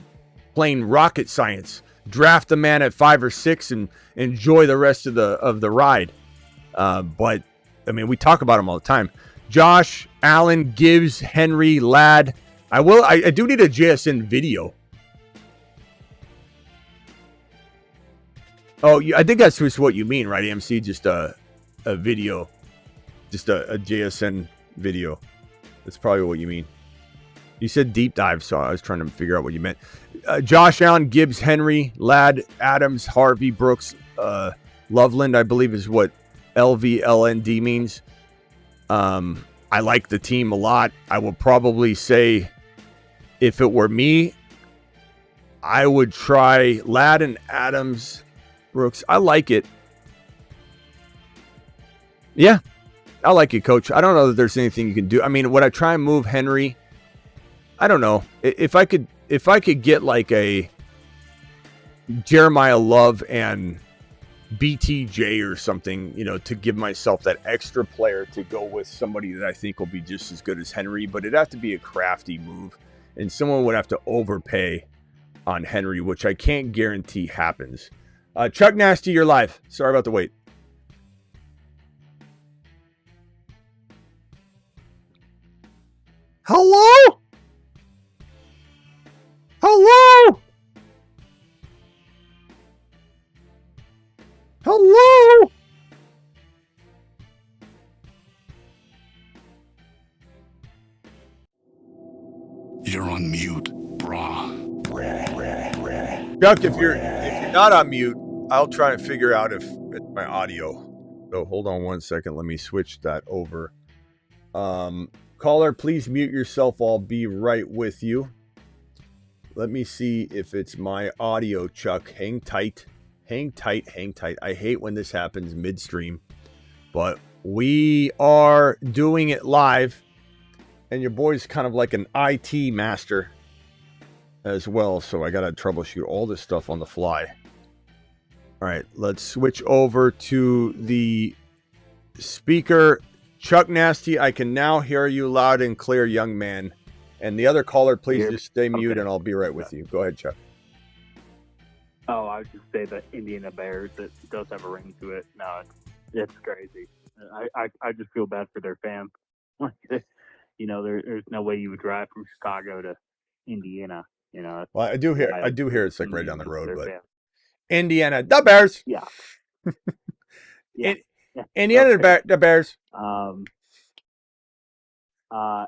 plain rocket science. Draft the man at 5 or 6 and enjoy the rest of the ride. But I mean, we talk about him all the time. Josh Allen, Gibbs, Henry, Ladd. I do need a JSN video. Oh, I think that's just what you mean, right, AMC? Just a video. Just a JSN video. That's probably what you mean. You said deep dive, so I was trying to figure out what you meant. Josh Allen, Gibbs, Henry, Ladd, Adams, Harvey, Brooks, Loveland, I believe is what LVLND means. I like the team a lot. I will probably say, if it were me, I would try Ladd and Adams, Brooks. I like it. Yeah, I like it, Coach. I don't know that there's anything you can do. I mean, would I try and move Henry I don't know if I could get like a Jeremiah Love and BTJ or something, to give myself that extra player to go with somebody that I think will be just as good as Henry, but it'd have to be a crafty move, and someone would have to overpay on Henry, which I can't guarantee happens. Chuck Nasty, you're live. Sorry about the wait. Hello? Hello? Hello? You're on mute, brah. Chuck, if you're not on mute, I'll try and figure out if it's my audio. So hold on 1 second. Let me switch that over. Caller, please mute yourself. I'll be right with you. Let me see if it's my audio, Chuck. Hang tight. Hang tight. Hang tight. I hate when this happens midstream, but we are doing it live, and your boy's kind of like an IT master as well, so I got to troubleshoot all this stuff on the fly. All right, let's switch over to the speaker. Chuck Nasty, I can now hear you loud and clear, young man. And the other caller, please just stay mute, and I'll be right with you. Go ahead, Chuck. Oh, I would just say the Indiana Bears, it does have a ring to it. No, it's crazy. I just feel bad for their fans. There's no way you would drive from Chicago to Indiana. Well, I do hear it's like right down the road, but fans. Indiana, the Bears. Yeah. Yeah. Indiana, okay. The Bears.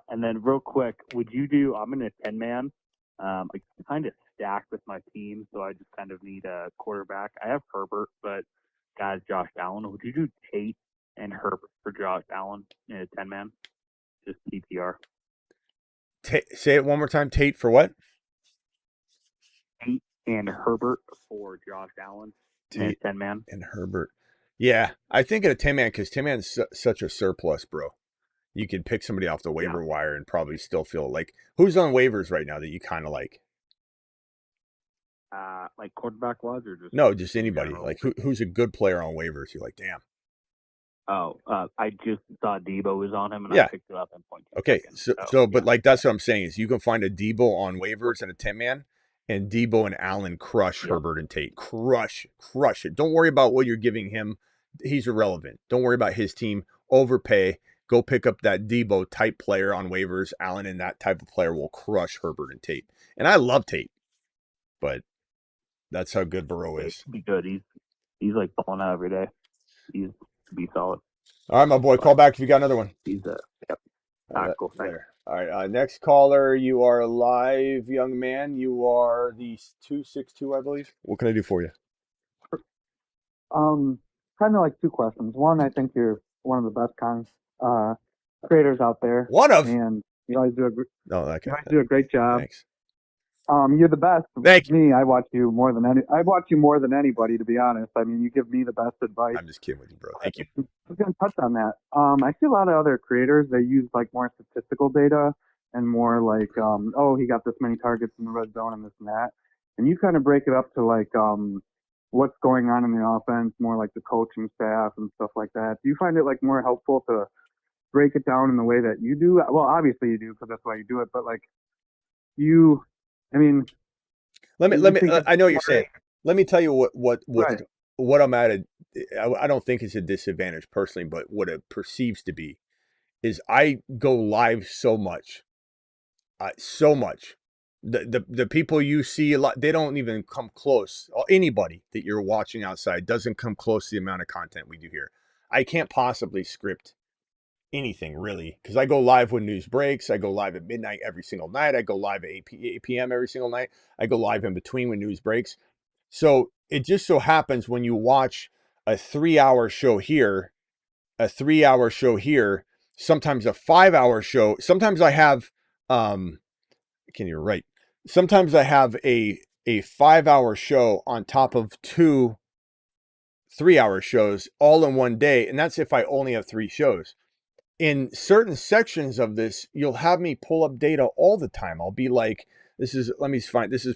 And then real quick, would you do? I'm in a 10-man. I kind of stacked with my team, so I just kind of need a quarterback. I have Herbert, but guys, Josh Allen. Would you do Tate and Herbert for Josh Allen in a 10-man? Just PPR. Say it one more time. Tate for what? Tate and Herbert for Josh Allen in a 10-man. And Herbert. Yeah, I think in a 10-man, because 10-man's such a surplus, bro. You could pick somebody off the waiver wire and probably still feel like, who's on waivers right now that you kind of like? Like quarterback wise, or just anybody. Like who's a good player on waivers? You're like, damn. Oh, I just saw Debo was on him, and I picked it up in point. Okay, but like that's what I'm saying is you can find a Debo on waivers and a 10-man, and Debo and Allen crush Herbert and Tate. Crush it. Don't worry about what you're giving him. He's irrelevant. Don't worry about his team. Overpay. Go pick up that Debo type player on waivers. Allen and that type of player will crush Herbert and Tate. And I love Tate, but that's how good Burrow is. Be good. He's like balling out every day. He's be solid. All right, my boy. Call back if you got another one. He's yep. All right, cool. Thanks. All right, next caller. You are live, young man. You are the 262, I believe. What can I do for you? Kind of like two questions. One, I think you're one of the best creators out there. And you always do a great job. Thanks. You're the best. Thank you. I watch you more than anybody, to be honest. I mean, you give me the best advice. I'm just kidding with you, bro. Thank you. I was going to touch on that. I see a lot of other creators, they use like more statistical data and more like, he got this many targets in the red zone and this and that. And you kind of break it up to like, what's going on in the offense, more like the coaching staff and stuff like that. Do you find it like more helpful to break it down in the way that you do? Well, obviously you do, because that's why you do it. But like let me. I know what you're saying. Let me tell you what I'm at. I don't think it's a disadvantage personally, but what it perceives to be is I go live so much. The people you see a lot, they don't even come close. Anybody that you're watching outside doesn't come close to the amount of content we do here. I can't possibly script anything really, because I go live when news breaks. I go live at midnight every single night. I go live at 8 p.m. every single night. I go live in between when news breaks. So it just so happens when you watch a 3-hour show here, sometimes a 5-hour show. Sometimes I have, you're right. Sometimes I have a 5-hour show on top of 2 3-hour shows all in one day. And that's if I only have 3 shows. in certain sections of this, you'll have me pull up data all the time. I'll be like, this is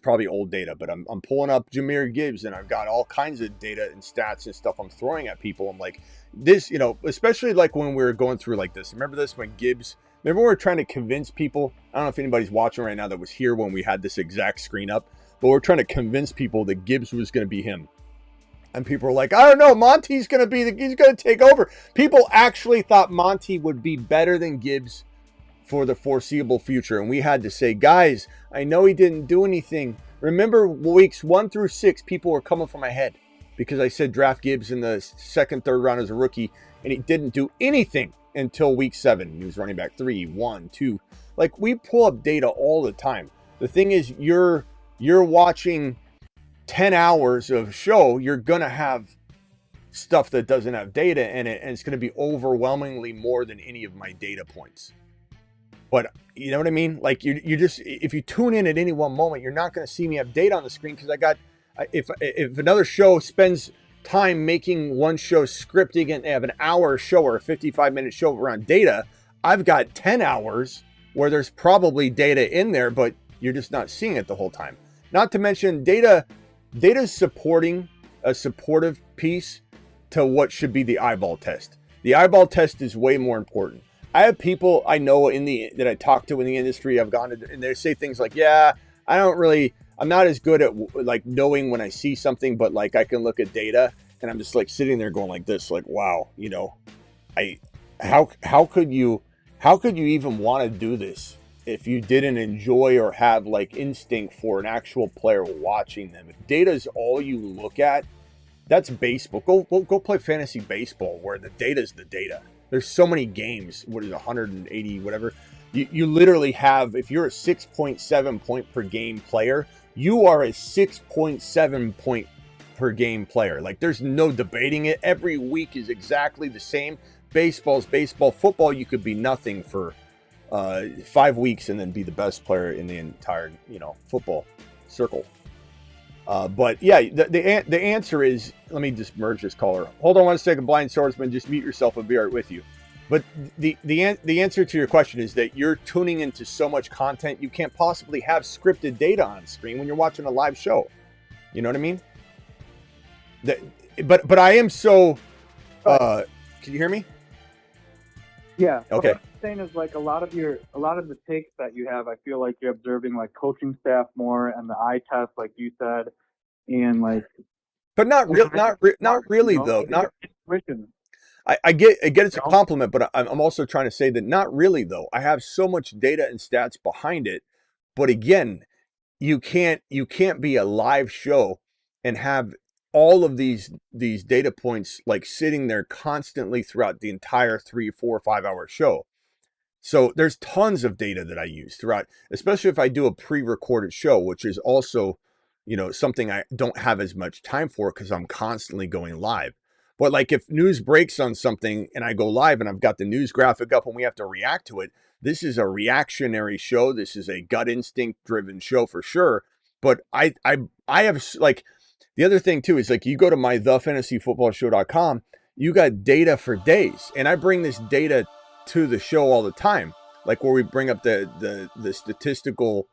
probably old data, but I'm pulling up Jahmyr Gibbs and I've got all kinds of data and stats and stuff I'm throwing at people. I'm like, this, especially like when we were going through like this. Remember this when Gibbs, remember we were trying to convince people, I don't know if anybody's watching right now that was here when we had this exact screen up, but we're trying to convince people that Gibbs was going to be him. And people are like, I don't know, Monty's going to he's going to take over. People actually thought Monty would be better than Gibbs for the foreseeable future. And we had to say, guys, I know he didn't do anything. Remember weeks 1 through 6, people were coming for my head because I said draft Gibbs in the second, third round as a rookie, and he didn't do anything until week 7. He was running back 3, 1, 2. Like, we pull up data all the time. The thing is, you're watching 10 hours of show, you're going to have stuff that doesn't have data in it, and it's going to be overwhelmingly more than any of my data points. But you know what I mean? Like, you just, if you tune in at any one moment, you're not going to see me have data on the screen because if another show spends time making one show scripting and they have an hour show or a 55-minute show around data, I've got 10 hours where there's probably data in there, but you're just not seeing it the whole time. Not to mention data's supporting a supportive piece to what should be the eyeball test. The eyeball test is way more important. I have people I know that I talk to in the industry, I've gone to, and they say things like, yeah, I'm not as good at like knowing when I see something, but like I can look at data and I'm just like sitting there going like this, like, wow, how could you even want to do this if you didn't enjoy or have like instinct for an actual player watching them? If data is all you look at, that's baseball. Go play fantasy baseball where the data is the data. There's so many games. What is it, 180, whatever? You literally have, if you're a 6.7 point per game player, you are a 6.7 point per game player. Like, there's no debating it. Every week is exactly the same. Baseball's baseball. Football, you could be nothing for 5 weeks and then be the best player in the entire, football circle. But yeah, the answer is, let me just merge this caller. Hold on 1 second, Blind Swordsman. Just mute yourself. I'll be right with you. But the answer to your question is that you're tuning into so much content, you can't possibly have scripted data on screen when you're watching a live show. You know what I mean? But I am so. Can you hear me? Yeah. Okay. What I'm saying is, like, a lot of the takes that you have, I feel like you're observing like coaching staff more and the eye test, like you said, and like. But not really though. Not. Intuition. I get it's a compliment, but I'm also trying to say that not really though. I have so much data and stats behind it, but again, you can't be a live show and have all of these data points like sitting there constantly throughout the entire 3, 4, 5 hour show. So there's tons of data that I use throughout, especially if I do a pre-recorded show, which is also, something I don't have as much time for because I'm constantly going live. But like if news breaks on something and I go live and I've got the news graphic up and we have to react to it, this is a reactionary show. This is a gut instinct driven show for sure. But I have, like, the other thing too is, like, you go to my thefantasyfootballshow.com, you got data for days, and I bring this data to the show all the time, like where we bring up the statistical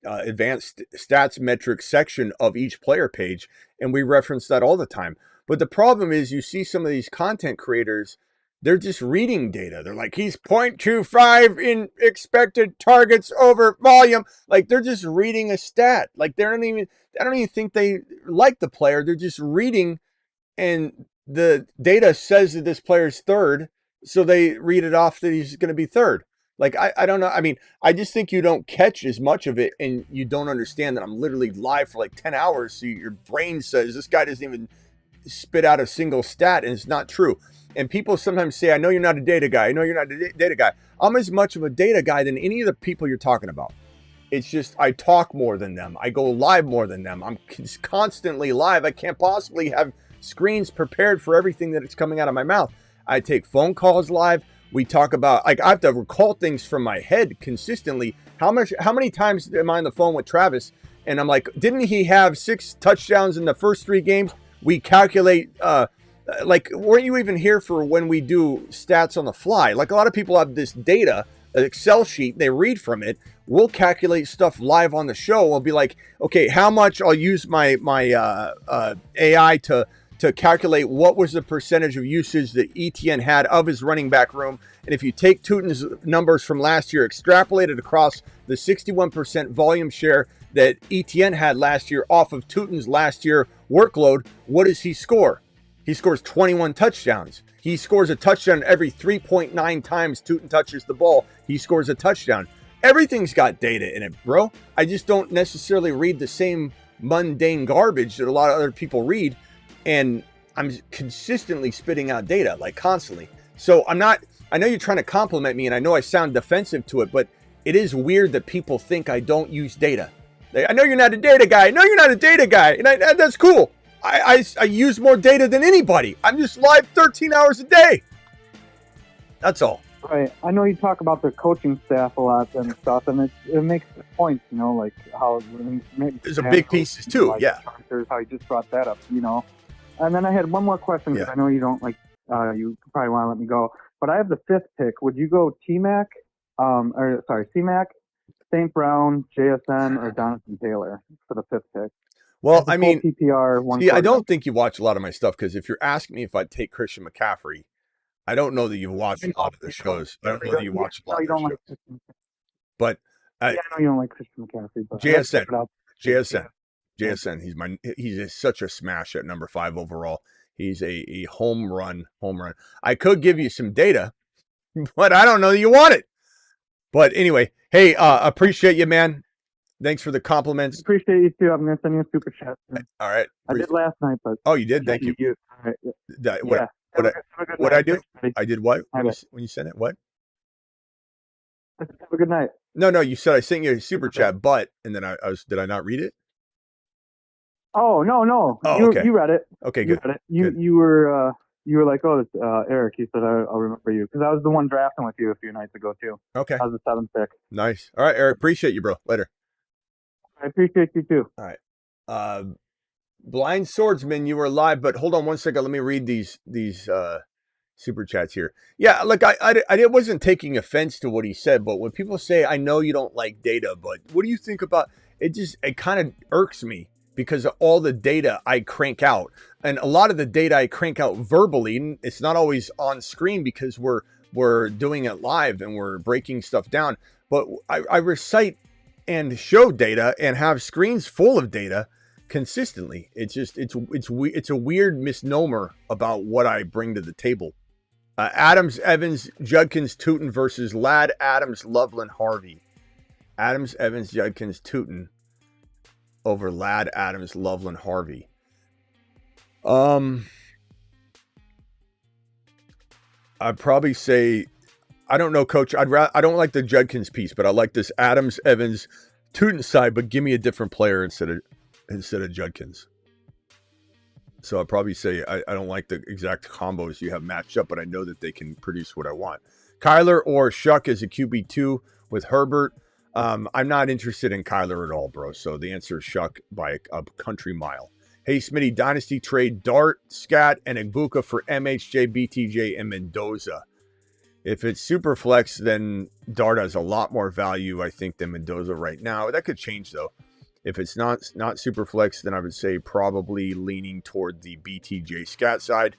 advanced stats metrics section of each player page, and we reference that all the time. But the problem is, you see some of these content creators, they're just reading data. They're like, he's 0.25 in expected targets over volume. Like, they're just reading a stat. Like, I don't even think they like the player. They're just reading, and the data says that this player's third, so they read it off that he's going to be third. Like, I don't know. I mean, I just think you don't catch as much of it, and you don't understand that I'm literally live for like 10 hours. So your brain says this guy doesn't even spit out a single stat, and it's not true. And people sometimes say, I know you're not a data guy. I know you're not a data guy. I'm as much of a data guy than any of the people you're talking about. It's just, I talk more than them. I go live more than them. I'm constantly live. I can't possibly have screens prepared for everything that is coming out of my mouth. I take phone calls live. We talk about, like, I have to recall things from my head consistently. How many times am I on the phone with Travis and I'm like, didn't he have 6 touchdowns in the first 3 games? We calculate Like, weren't you even here for when we do stats on the fly? Like, a lot of people have this data, an Excel sheet, they read from it. We'll calculate stuff live on the show. We'll be like, okay, how much I'll use my AI to calculate what was the percentage of usage that Etienne had of his running back room. And if you take Tutin's numbers from last year, extrapolate it across the 61% volume share that Etienne had last year off of Tutin's last year workload, what does he score? He scores 21 touchdowns. He scores a touchdown every 3.9 times Tutin touches the ball. He scores a touchdown. Everything's got data in it, bro. I just don't necessarily read the same mundane garbage that a lot of other people read. And I'm consistently spitting out data, like constantly. So I know you're trying to compliment me, and I know I sound defensive to it, but it is weird that people think I don't use data. I know you're not a data guy. No, you're not a data guy. And that's cool. I use more data than anybody. I'm just live 13 hours a day. That's all. Right. I know you talk about the coaching staff a lot and stuff, and it makes points, you know, like how there's a big pieces too. Like yeah. Chargers, how you just brought that up, you know. And then I had one more question because I know you don't like. You probably want to let me go, but I have the 5th pick. Would you go C-Mac, St. Brown, JSN, or Jonathan Taylor for the 5th pick? Well, I mean, PPR, see, I don't think you watch a lot of my stuff, because if you're asking me if I'd take Christian McCaffrey, I don't know that you watch a lot of the shows. I don't know that you watch a lot of the shows. But I know you don't like Christian McCaffrey, but JSN. He's such a smash at number 5 overall. He's a home run. I could give you some data, but I don't know that you want it. But anyway, hey, appreciate you, man. Thanks for the compliments. Appreciate you too. I'm gonna send you a super chat. All right. I did last night, but you did. Thank you. All right. What I do? I did what? When you sent it? What? Have a good night. No. You said I sent you a super chat, but and then I was. Did I not read it? Oh no. Oh, okay. You read it. Okay, good. You were like, oh, it's Eric. He said, I'll remember you because I was the one drafting with you a few nights ago too. Okay. I was the 7th pick. Nice. All right, Eric. Appreciate you, bro. Later. I appreciate you too. All right. Blind Swordsman, you were live, but hold on one second. Let me read these super chats here. Yeah, look, I wasn't taking offense to what he said, but when people say, I know you don't like data, but what do you think about it? It kind of irks me because of all the data I crank out. And a lot of the data I crank out verbally, it's not always on screen because we're doing it live and we're breaking stuff down. But I recite and show data and have screens full of data consistently. It's a weird misnomer about what I bring to the table. Adams, Evans, Judkins, Tutin versus Ladd, Adams, Loveland, Harvey. Adams, Evans, Judkins, Tutin over Ladd, Adams, Loveland, Harvey. I'd probably say, I don't know, Coach. I don't like the Judkins piece, but I like this Adams, Evans, Tutin side. But give me a different player instead of Judkins. So I'd probably say I don't like the exact combos you have matched up, but I know that they can produce what I want. Kyler or Shuck as a QB2 with Herbert. I'm not interested in Kyler at all, bro. So the answer is Shuck by a country mile. Hey, Smitty, dynasty trade Dart, Scat, and Ibuka for MHJ, BTJ, and Mendoza. If it's super flex, then Dart has a lot more value, I think, than Mendoza right now. That could change, though. If it's not super flex, then I would say probably leaning toward the BTJ Scat side.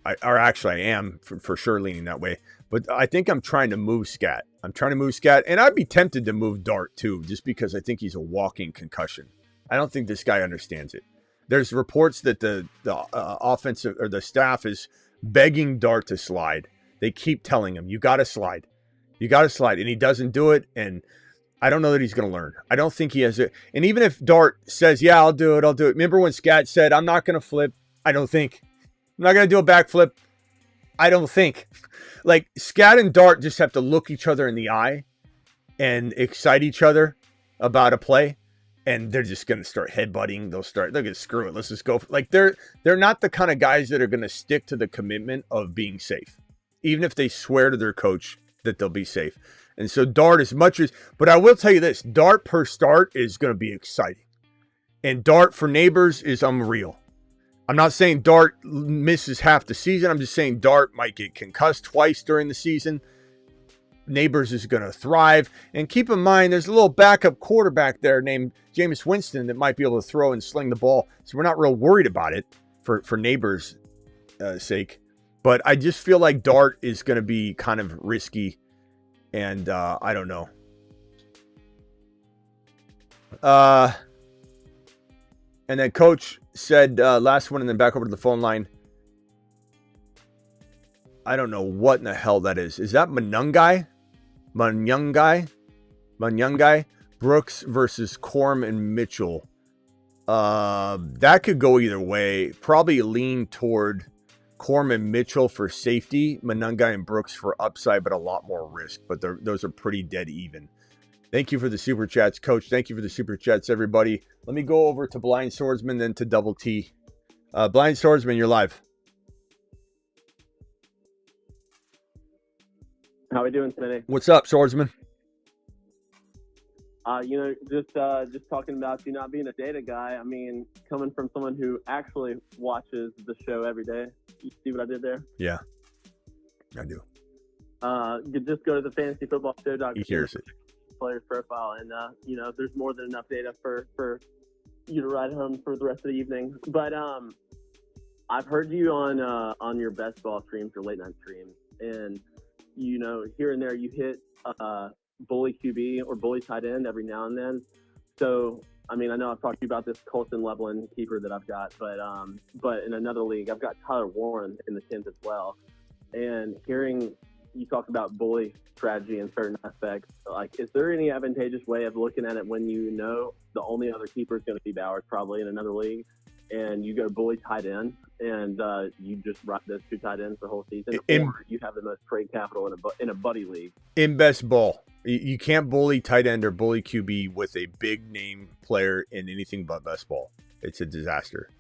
I am for sure leaning that way. But I think I'm trying to move Scat. And I'd be tempted to move Dart, too, just because I think he's a walking concussion. I don't think this guy understands it. There's reports that the offensive or the staff is begging Dart to slide. They keep telling him, you got to slide. And he doesn't do it. And I don't know that he's going to learn. I don't think he has it. And even if Dart says, yeah, I'll do it. Remember when Scat said, I'm not going to flip? I don't think. I'm not going to do a backflip. I don't think. Like, Scat and Dart just have to look each other in the eye and excite each other about a play. And they're just going to start headbutting. They're going to screw it. Let's just go. Like, they're not the kind of guys that are going to stick to the commitment of being safe. Even if they swear to their coach that they'll be safe. And so Dart, but I will tell you this, Dart per start is going to be exciting. And Dart for Neighbors is unreal. I'm not saying Dart misses half the season. I'm just saying Dart might get concussed twice during the season. Neighbors is going to thrive. And keep in mind, there's a little backup quarterback there named Jameis Winston that might be able to throw and sling the ball. So we're not real worried about it for Neighbors' sake. But I just feel like Dart is going to be kind of risky. And I don't know. And then Coach said, last one, and then back over to the phone line. I don't know what in the hell that is. Is that Manungai? Brooks versus Corm and Mitchell. That could go either way. Probably lean toward Corm and Mitchell for safety. Manungai and Brooks for upside, but a lot more risk. But those are pretty dead even. Thank you for the super chats, Coach. Thank you for the super chats, everybody. Let me go over to Blind Swordsman, then to Double T. Blind Swordsman, you're live. How we doing today? What's up, Swordsman? Just talking about you not being a data guy. I mean, coming from someone who actually watches the show every day. You see what I did there? Yeah, I do. You just go to the fantasyfootballshow.com. He hears it. Player's profile, and there's more than enough data for you to ride home for the rest of the evening. But I've heard you on your best ball streams or late night streams, and here and there you hit bully QB or bully tight end every now and then. So I mean, I know I've talked to you about this Colson Levelin keeper that I've got, but in another league I've got Tyler Warren in the 10th as well. And hearing you talk about bully strategy in certain aspects, like, is there any advantageous way of looking at it when the only other keeper is going to be Bowers probably in another league, and you go bully tight end and you just ride those two tight ends the whole season, or you have the most trade capital in a buddy league? In best ball, you can't bully tight end or bully QB with a big name player in anything but best ball. It's a disaster.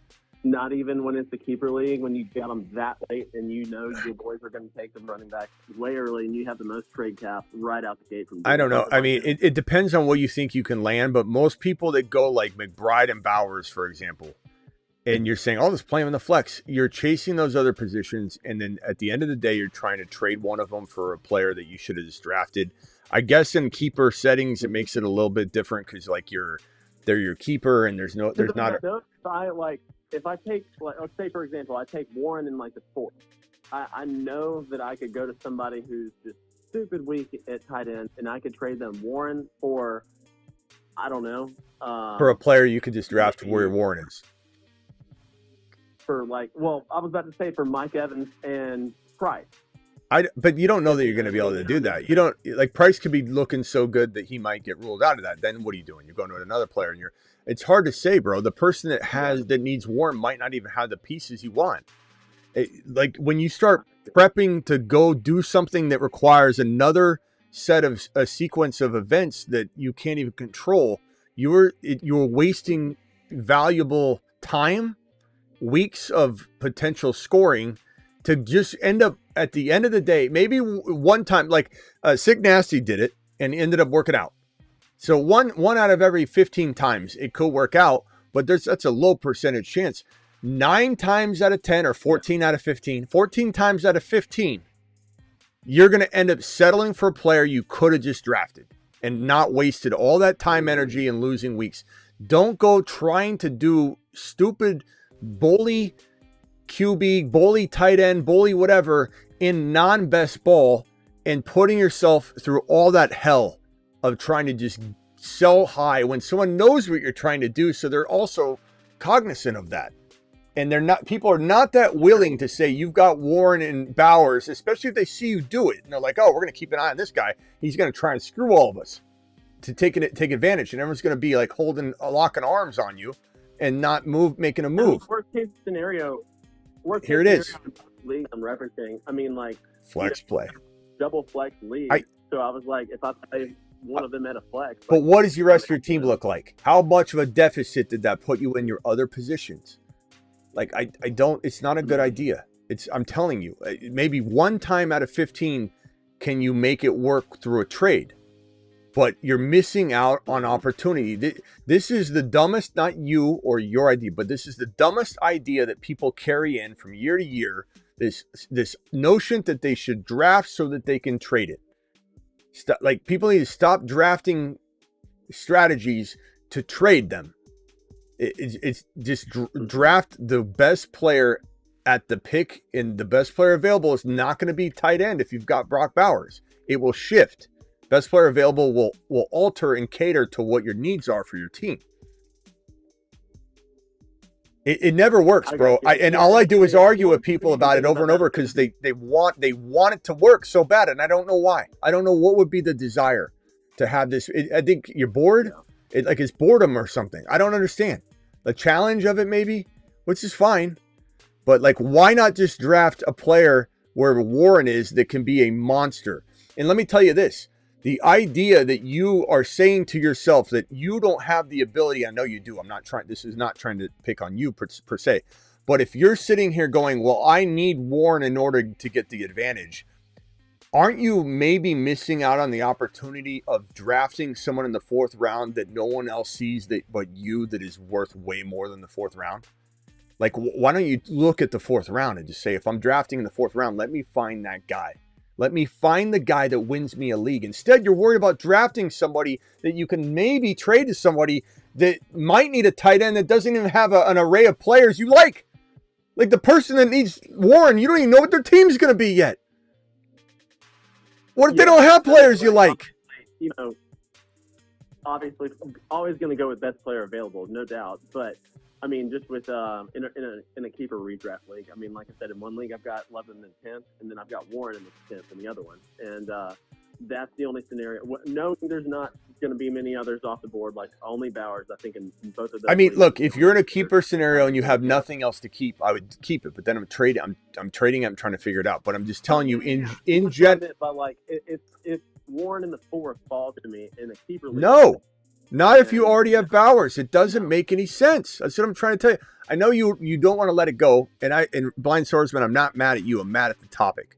Not even when it's the keeper league, when you get them that late and your boys are going to take the running back way early and you have the most trade cap right out the gate. I don't know. I mean, it depends on what you think you can land, but most people that go like McBride and Bowers, for example, and you're saying, just play them in the flex, you're chasing those other positions, and then at the end of the day, you're trying to trade one of them for a player that you should have just drafted. I guess in keeper settings, it makes it a little bit different because like they're your keeper and there's not if I take, say, for example, I take Warren in like the 4th, I know that I could go to somebody who's just stupid weak at tight end, and I could trade them Warren for, I don't know. For a player you could just draft where Warren is. For I was about to say for Mike Evans and Price. But you don't know that you're going to be able to do that. You don't, like, Price could be looking so good that he might get ruled out of that. Then what are you doing? You're going to another player, and it's hard to say, bro. The person that needs Warren might not even have the pieces you want. Like when you start prepping to go do something that requires another set of a sequence of events that you can't even control, you're wasting valuable time, weeks of potential scoring, to just end up at the end of the day, maybe one time, like Sick Nasty did it and ended up working out. So one out of every 15 times it could work out, but that's a low percentage chance. 9 times out of 10 or 14 out of 15, 14 times out of 15, you're going to end up settling for a player you could have just drafted and not wasted all that time, energy, and losing weeks. Don't go trying to do stupid bully QB, bully tight end, bully whatever in non-best ball and putting yourself through all that hell of trying to just sell high when someone knows what you're trying to do. So they're also cognizant of that. And people are not that willing to say you've got Warren and Bowers, especially if they see you do it. And they're like, we're going to keep an eye on this guy. He's going to try and screw all of us to take advantage. And everyone's going to be like locking arms on you and not making a move. Worst case scenario. Here it is. League I'm referencing. I mean, like flex play, double flex league. So I was like, if I play one of them at a flex. But what does your rest of your team look like? How much of a deficit did that put you in your other positions? Like, I don't. It's not a good idea. I'm telling you, maybe one time out of 15 can you make it work through a trade. but you're missing out on opportunity. This is the dumbest, not you or your idea, but this is the dumbest idea that people carry in from year to year. This notion that they should draft so that they can trade it. Like, people need to stop drafting strategies to trade them. It's just draft the best player at the pick, and the best player available is not going to be tight end if you've got Brock Bowers. It will shift. Best player available will alter and cater to what your needs are for your team. It never works, bro. And all I do is argue with people about it over and over because they want it to work so bad, and I don't know why. I don't know what would be the desire to have this. I think you're bored. It's boredom or something. I don't understand the challenge of it, maybe, which is fine. But, like, why not just draft a player where Warren is that can be a monster? And let me tell you this. The idea that you are saying to yourself that you don't have the ability, I know you do. This is not trying to pick on you per se. But if you're sitting here going, well, I need Warren in order to get the advantage, aren't you maybe missing out on the opportunity of drafting someone in the 4th round that no one else sees but you, that is worth way more than the 4th round? Like, why don't you look at the 4th round and just say, if I'm drafting in the 4th round, let me find that guy. Let me find the guy that wins me a league. Instead, you're worried about drafting somebody that you can maybe trade to somebody that might need a tight end that doesn't even have an array of players you like. Like, the person that needs Warren, you don't even know what their team's going to be yet. What if they don't have players you like? You know, obviously, always going to go with best player available, no doubt. But I mean, just with in a keeper redraft league, I mean, like I said, in one league I've got 11th and 10th, and then I've got Warren in the 10th in the other one, and that's the only scenario. No, there's not going to be many others off the board, like only Bowers, I think, in both of those. I mean, look, if you're in a keeper scenario and you have nothing else to keep, I would keep it. But then I'm trading. I'm trading. I'm trying to figure it out. But I'm just telling you, in general. But like, if Warren in the 4th falls to me in a keeper league, no. Not if you already have Bowers. It doesn't make any sense. That's what I'm trying to tell you. I know you don't want to let it go. And Blind Swordsman, I'm not mad at you. I'm mad at the topic.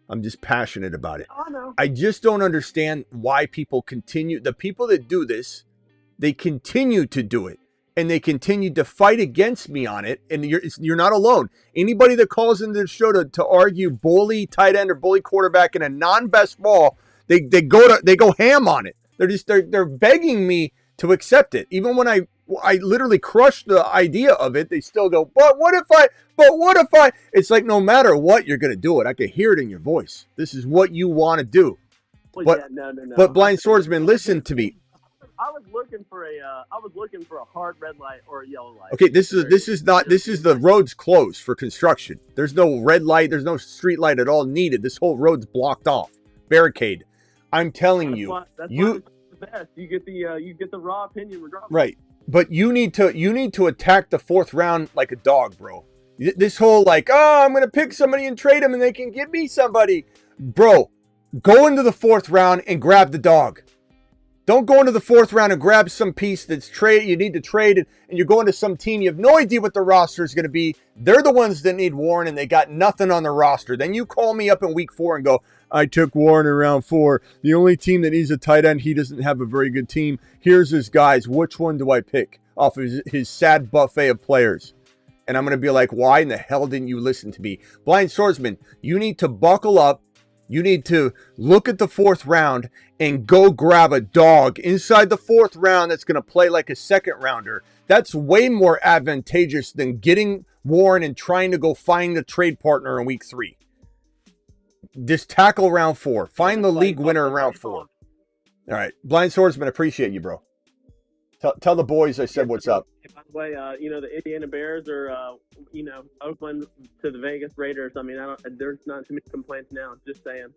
I'm just passionate about it. Oh, no. I just don't understand why people continue. The people that do this, they continue to do it. And they continue to fight against me on it. And you're not alone. Anybody that calls into the show to argue bully tight end or bully quarterback in a non-best ball, they go ham on it. They're begging me to accept it. Even when I literally crush the idea of it, they still go, but what if I, it's like, no matter what, you're going to do it. I can hear it in your voice. This is what you want to do. Well, but, yeah, no. But Blind Swordsman, listen to me. I was looking for a hard red light or a yellow light. Okay, this is the road's closed for construction. There's no red light. There's no street light at all needed. This whole road's blocked off. Barricade. I'm telling you, that's why it's the best. You get the raw opinion regardless. Right. But you need to attack the 4th round like a dog, bro. This whole like, I'm going to pick somebody and trade them and they can give me somebody. Bro, go into the 4th round and grab the dog. Don't go into the 4th round and grab some piece that's you need to trade, and you're going to some team. You have no idea what the roster is going to be. They're the ones that need Warren, and they got nothing on the roster. Then you call me up in week 4 and go, I took Warren in round 4. The only team that needs a tight end, he doesn't have a very good team. Here's his guys. Which one do I pick off of his sad buffet of players? And I'm going to be like, why in the hell didn't you listen to me? Blind Swordsman, you need to buckle up. You need to look at the 4th round and go grab a dog inside the 4th round that's going to play like a 2nd rounder. That's way more advantageous than getting Warren and trying to go find a trade partner in week 3. Just tackle round 4. Find the league winner in round 4. All right. Blind Swordsman, appreciate you, bro. Tell the boys I said what's up. By the way, the Indiana Bears are, Oakland to the Vegas Raiders. I mean, there's not too many complaints now. Just saying.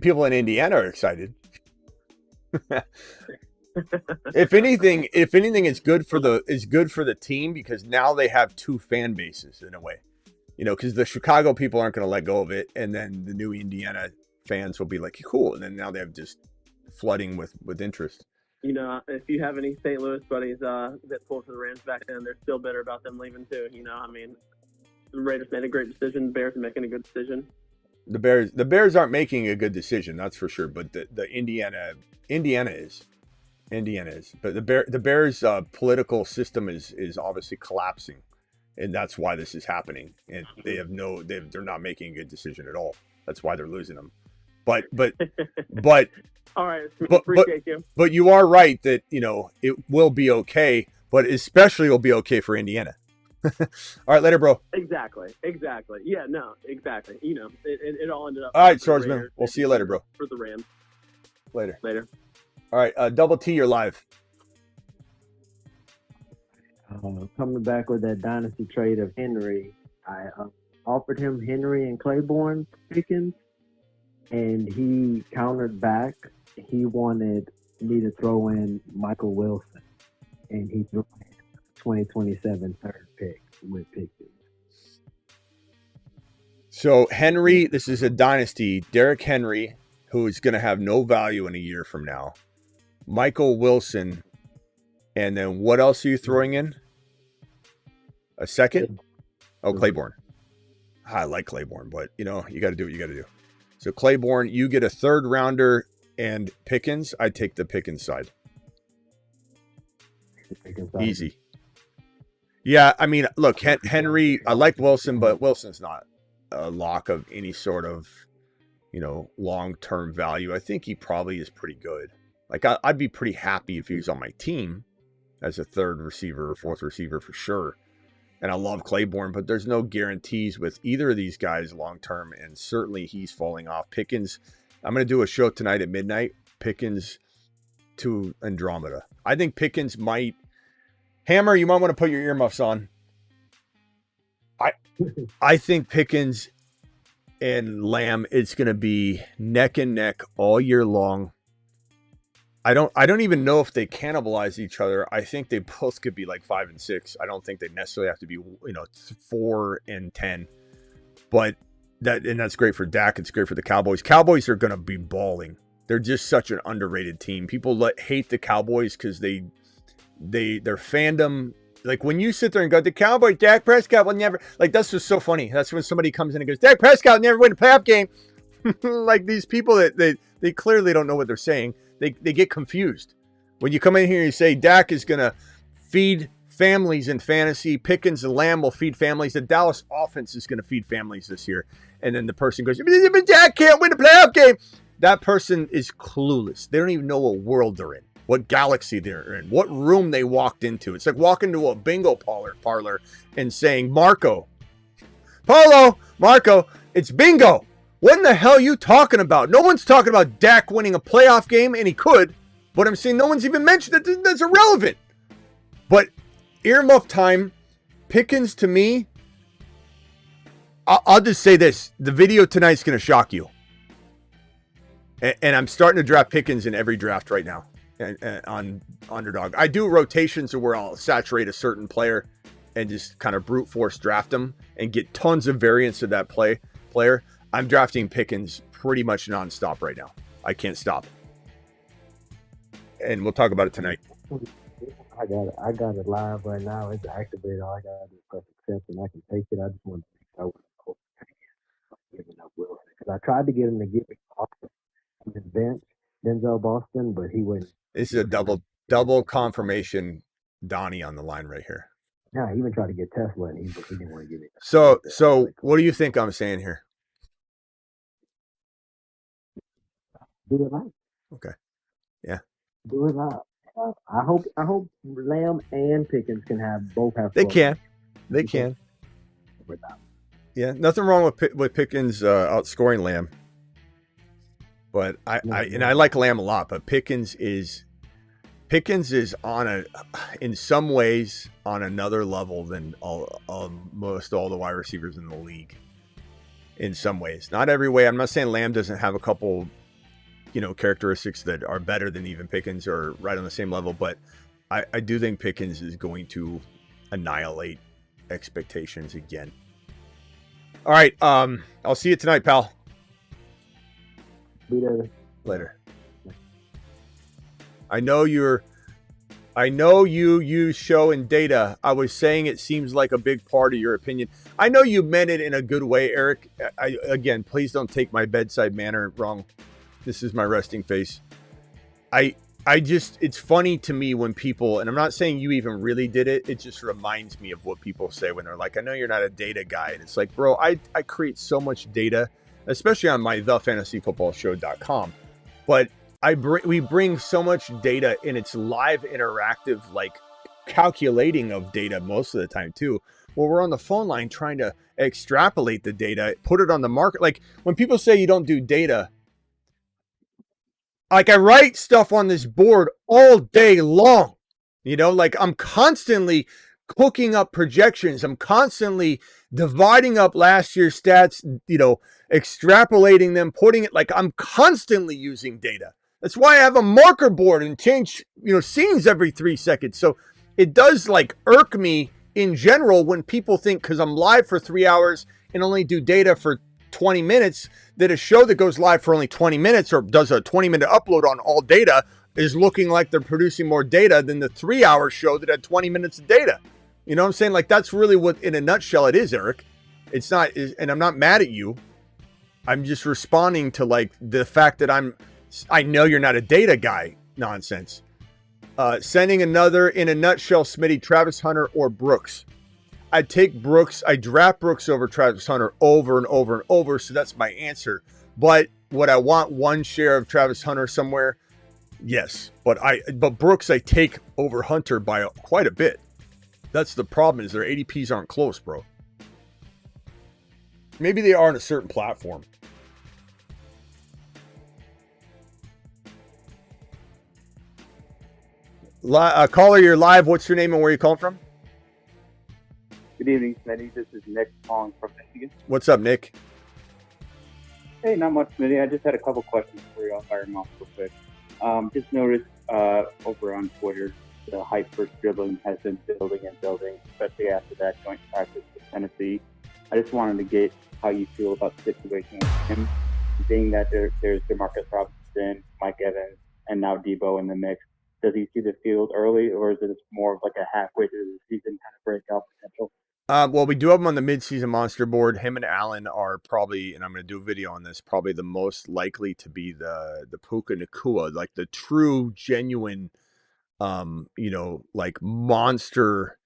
People in Indiana are excited. If anything, it's good for the team because now they have 2 fan bases in a way. Because the Chicago people aren't going to let go of it, and then the new Indiana fans will be like, cool, and then now they have just flooding with interest. If you have any St. Louis buddies that pulled for the Rams back then, they're still bitter about them leaving too. I mean, the Raiders made a great decision. The Bears are making a good decision. The Bears aren't making a good decision, that's for sure. But the Indiana is. But the Bears political system is obviously collapsing, and that's why this is happening. And they're not making a good decision at all. That's why they're losing them. But All right, appreciate you. But you are right that it will be okay, but especially it will be okay for Indiana. All right, later, bro. Exactly. Yeah, no, exactly. It all ended up. All right, Swordsman. We'll see you later, bro. For the Rams. Later. All right, Double T, you're live. Coming back with that dynasty trade of Henry, I offered him Henry and Claiborne Pickens, and he countered back. He wanted me to throw in Michael Wilson, and he threw in 2027 third pick with Pickens. So Henry, this is a dynasty. Derrick Henry, who is going to have no value in a year from now. Michael Wilson, and then what else are you throwing in? A second? Oh, Claiborne. I like Claiborne, but you got to do what you got to do. So Claiborne, you get a third rounder and Pickens. I take the Pickens side. Easy. Yeah, I mean, look, Henry, I like Wilson, but Wilson's not a lock of any sort of, long-term value. I think he probably is pretty good. Like, I'd be pretty happy if he was on my team as a third receiver or fourth receiver for sure. And I love Claiborne, but there's no guarantees with either of these guys long-term, and certainly he's falling off. Pickens, I'm going to do a show tonight at midnight, Pickens to Andromeda. I think Pickens might... Hammer, you might want to put your earmuffs on. I think Pickens and Lamb, it's going to be neck and neck all year long. I don't even know if they cannibalize each other. I think they both could be like 5 and 6. I don't think they necessarily have to be 4 and 10. But that's great for Dak. It's great for the Cowboys. Cowboys are going to be balling. They're just such an underrated team. People hate the Cowboys because their fandom. Like when you sit there and go, the Cowboys, Dak Prescott will never. Like that's just so funny. That's when somebody comes in and goes, Dak Prescott will never win a playoff game. Like these people that they clearly don't know what they're saying. They get confused. When you come in here and you say Dak is going to feed families in fantasy, Pickens and Lamb will feed families, the Dallas offense is going to feed families this year. And then the person goes, but Dak can't win a playoff game. That person is clueless. They don't even know what world they're in, what galaxy they're in, what room they walked into. It's like walking to a bingo parlor and saying, Marco, it's bingo. What in the hell are you talking about? No one's talking about Dak winning a playoff game, and he could. But I'm saying no one's even mentioned it. That's irrelevant. But earmuff time, Pickens to me, I'll just say this. The video tonight's going to shock you. And I'm starting to draft Pickens in every draft right now on Underdog. I do rotations where I'll saturate a certain player and just kind of brute force draft them and get tons of variance of that player. I'm drafting Pickens pretty much nonstop right now. I can't stop. And we'll talk about it tonight. I got it live right now. It's activated. All I got to do is press accept, and I can take it. I just want to make sure I was giving up Wilson. Because I tried to get him to give me off his bench, Denzel Boston, but he wouldn't. This is a double confirmation Donnie on the line right here. Yeah, I even tried to get Tesla, and he didn't want to give it. So what do you think I'm saying here? Do it right. Okay. Yeah. Do it right. I hope Lamb and Pickens can both have. They can. Yeah, nothing wrong with Pickens outscoring Lamb. But I like Lamb a lot, but Pickens is in some ways on another level than most all the wide receivers in the league. In some ways, not every way. I'm not saying Lamb doesn't have a couple, characteristics that are better than even Pickens or right on the same level, but I do think Pickens is going to annihilate expectations again. All right, I'll see you tonight, pal. Be there. Later. I know you're I know you use show and data. I was saying it seems like a big part of your opinion. I know you meant it in a good way, Eric. Again, please don't take my bedside manner wrong. This is my resting face. It's funny to me when people, and I'm not saying you even really did it. It just reminds me of what people say when they're like, I know you're not a data guy. And it's like, bro, I create so much data, especially on my thefantasyfootballshow.com. But we bring so much data, and it's live interactive, like calculating of data most of the time too. Well, we're on the phone line trying to extrapolate the data, put it on the market. Like when people say you don't do data, like I write stuff on this board all day long, like I'm constantly cooking up projections. I'm constantly dividing up last year's stats, extrapolating them, putting it, like I'm constantly using data. That's why I have a marker board and change, scenes every 3 seconds. So it does like irk me in general when people think because I'm live for 3 hours and only do data for 20 minutes, that a show that goes live for only 20 minutes or does a 20-minute upload on all data is looking like they're producing more data than the 3-hour show that had 20 minutes of data. You know what I'm saying? Like that's really what, in a nutshell, it is, Eric. It's not, and I'm not mad at you. I'm just responding to like the fact that I know you're not a data guy nonsense. Sending another in a nutshell, Smitty, Travis Hunter or Brooks. I take Brooks. I draft Brooks over Travis Hunter over and over and over. So that's my answer. But would I want one share of Travis Hunter somewhere? Yes. But Brooks I take over Hunter by quite a bit. That's the problem, is their ADPs aren't close, bro. Maybe they are on a certain platform. Caller, you're live. What's your name and where are you calling from? Good evening, Smitty. This is Nick calling from Michigan. What's up, Nick? Hey, not much, Smitty. I just had a couple questions for you. I'll fire them off real quick. Just noticed over on Twitter, the hype for dribbling has been building and building, especially after that joint practice with Tennessee. I just wanted to get how you feel about the situation with him, being that there's DeMarcus Robinson, Mike Evans, and now Debo in the mix. Does he see the field early, or is it more of like a halfway through the season kind of breakout potential? Well, we do have him on the midseason monster board. Him and Allen are probably, and I'm going to do a video on this, probably the most likely to be the Puka Nacua, like the true, genuine, like monster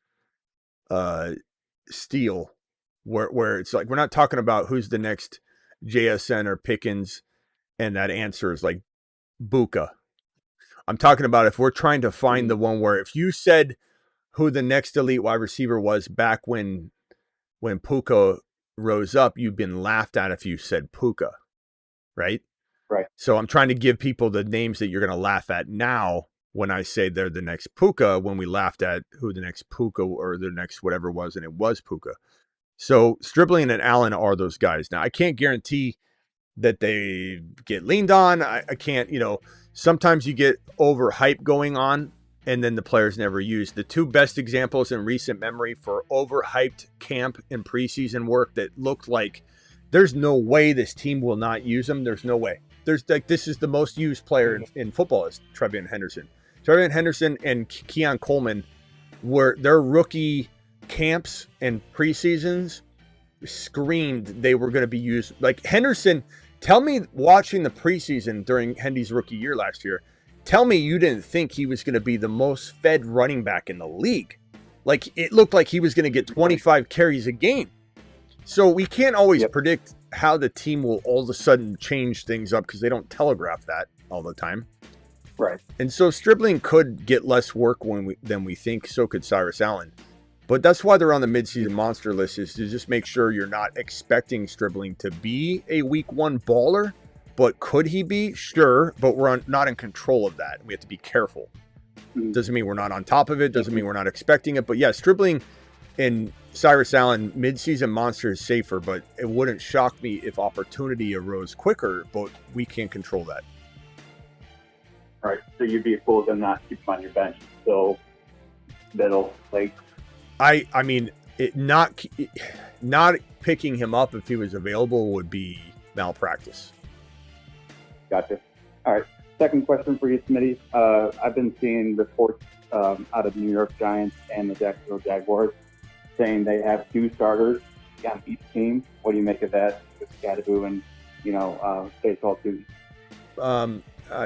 steal, where it's like we're not talking about who's the next JSN or Pickens, and that answer is like Buka. I'm talking about if we're trying to find the one where if you said who the next elite wide receiver was back when Puka rose up, you've been laughed at if you said Puka, right? Right. So I'm trying to give people the names that you're going to laugh at now when I say they're the next Puka, when we laughed at who the next Puka or the next whatever was, and it was Puka. So Stribling and Allen are those guys. Now, I can't guarantee that they get leaned on. I can't, sometimes you get overhype going on, and then the players never used. The two best examples in recent memory for overhyped camp and preseason work that looked like there's no way this team will not use them. There's no way. There's like, this is the most used player in football is TreVeyon Henderson. TreVeyon Henderson and Keon Coleman were their rookie camps and preseasons screamed they were going to be used. Like Henderson, tell me watching the preseason during Hendy's rookie year last year, tell me you didn't think he was going to be the most fed running back in the league. Like it looked like he was going to get 25 carries a game. So we can't always predict how the team will all of a sudden change things up because they don't telegraph that all the time. Right. And so Stribling could get less work than we think. So could Cyrus Allen. But that's why they're on the midseason monster list, is to just make sure you're not expecting Stribling to be a week one baller. But could he be? Sure. But we're not in control of that. We have to be careful. Doesn't mean we're not on top of it. Doesn't mean we're not expecting it. But yeah, Stribling and Cyrus Allen midseason monster is safer. But it wouldn't shock me if opportunity arose quicker. But we can't control that. All right. So you'd be a fool to not keep him on your bench. So middle, like. I mean, not picking him up if he was available would be malpractice. Gotcha. All right. second question for you, Smitty. I've been seeing reports out of New York Giants and the Jacksonville Jaguars saying they have 2 starters on each team. What do you make of that with Scadaboo and, Baseball too?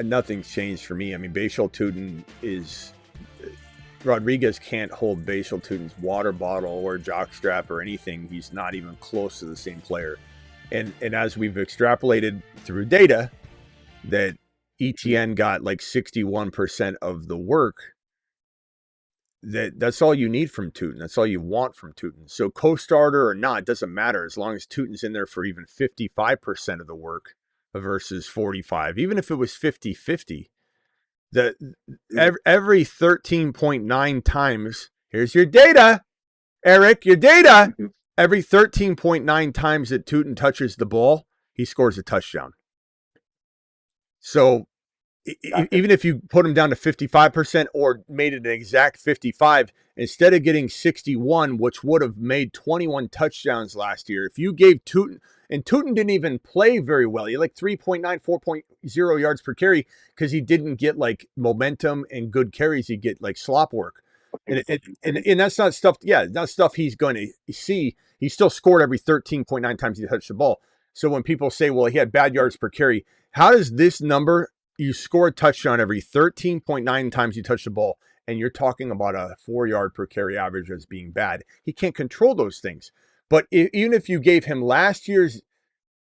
Nothing's changed for me. I mean, Baseball Tootin is Rodriguez can't hold Baseball Tootin's water bottle or jockstrap or anything. He's not even close to the same player. And as we've extrapolated through data that Etienne got like 61% of the work, that's all you need from Tootin. That's all you want from Tootin. So co-starter or not, it doesn't matter as long as Tootin's in there for even 55% of the work versus 45. Even if it was 50-50, every 13.9 times, here's your data, Eric, your data. Every 13.9 times that Tootin touches the ball, he scores a touchdown. So even if you put him down to 55% or made it an exact 55, instead of getting 61, which would have made 21 touchdowns last year, if you gave Tootin, and Tootin didn't even play very well. He had like 3.9, 4.0 yards per carry because he didn't get like momentum and good carries. He'd get like slop work. And that's not stuff, not stuff he's going to see. He still scored every 13.9 times he touched the ball. So when people say, well, he had bad yards per carry, how does this number, you score a touchdown every 13.9 times you touch the ball, and you're talking about a 4-yard per carry average as being bad? He can't control those things. But even if you gave him last year's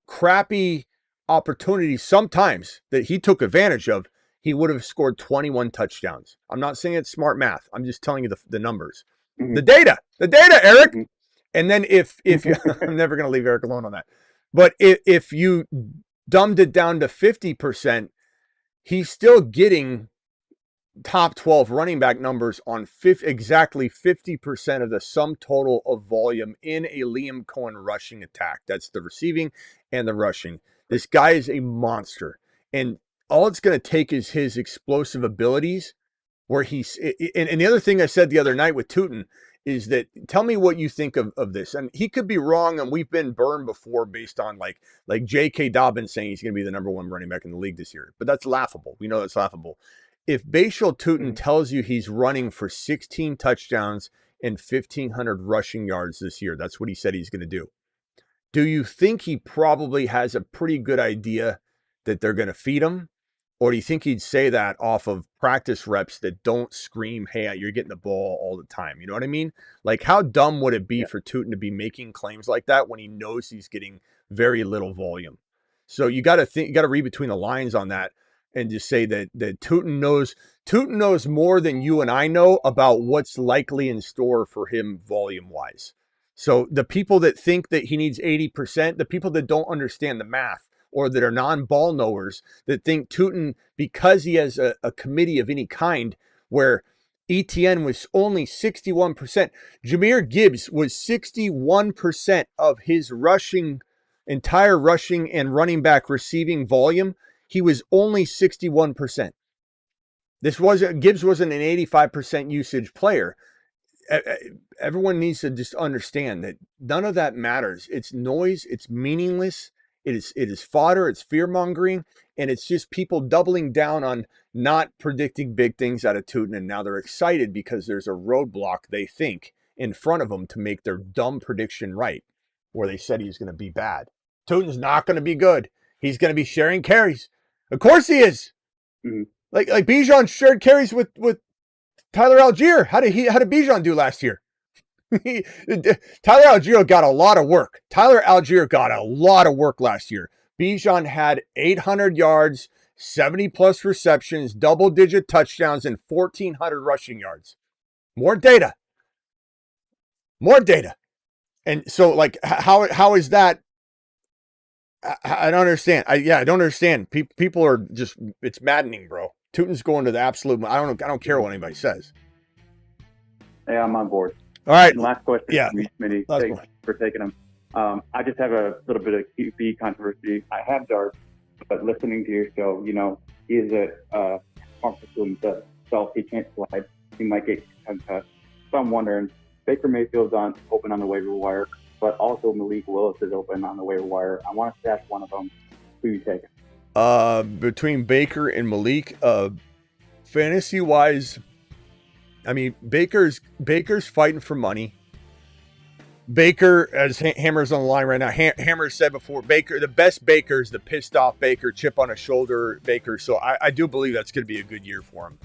crappy opportunities sometimes that he took advantage of, he would have scored 21 touchdowns. I'm not saying it's smart math. I'm just telling you the numbers. Mm-hmm. The data, Eric. Mm-hmm. And then if you, I'm never going to leave Eric alone on that. But if you dumbed it down to 50%, he's still getting top 12 running back numbers on exactly 50% of the sum total of volume in a Liam Cohen rushing attack. That's the receiving and the rushing. This guy is a monster. And all it's going to take is his explosive abilities where he's, and the other thing I said the other night with Tootin is that, tell me what you think of this. And he could be wrong, and we've been burned before based on like J.K. Dobbins saying he's going to be the number 1 running back in the league this year. But that's laughable. We know that's laughable. If Bashaw Tootin tells you he's running for 16 touchdowns and 1,500 rushing yards this year, that's what he said he's going to do. Do you think he probably has a pretty good idea that they're going to feed him? Or do you think he'd say that off of practice reps that don't scream, hey, you're getting the ball all the time? You know what I mean? Like, how dumb would it be for Tootin to be making claims like that when he knows he's getting very little volume? So you got to read between the lines on that and just say that Tootin knows more than you and I know about what's likely in store for him volume-wise. So the people that think that he needs 80%, the people that don't understand the math, or that are non-ball knowers that think Tootin, because he has a committee of any kind where Etienne was only 61%, Jahmyr Gibbs was 61% of his entire rushing and running back receiving volume. He was only 61%. Gibbs wasn't an 85% usage player. Everyone needs to just understand that none of that matters. It's noise. It's meaningless. It is fodder, it's fear-mongering, and it's just people doubling down on not predicting big things out of Tootin, and now they're excited because there's a roadblock, they think, in front of them to make their dumb prediction right, where they said he's going to be bad. Tootin's not going to be good. He's going to be sharing carries. Of course he is. Mm-hmm. Like Bijan shared carries with Tyler Algier. How did Bijan do last year? Tyler Algier got a lot of work. Last year. Bijan had 800 yards, 70-plus receptions, double-digit touchdowns, and 1,400 rushing yards. More data. And so, like, how is that? I don't understand. I don't understand. People are just, it's maddening, bro. Tootin's going to the absolute, I don't care what anybody says. Yeah, I'm on board. All right. And last question for me, Smitty. Thanks for taking them. I just have a little bit of QB controversy. I have Dart, but listening to your show, he is a comfortable himself. He can't slide. He might get concussed. So I'm wondering, Baker Mayfield's open on the waiver wire, but also Malik Willis is open on the waiver wire. I want to stash one of them. Who are you taking? Between Baker and Malik, fantasy wise, I mean Baker's fighting for money. Baker, as Hammer's on the line right now, Hammer said before, Baker, the best Baker is the pissed off Baker, chip on a shoulder Baker. So I do believe that's going to be a good year for him.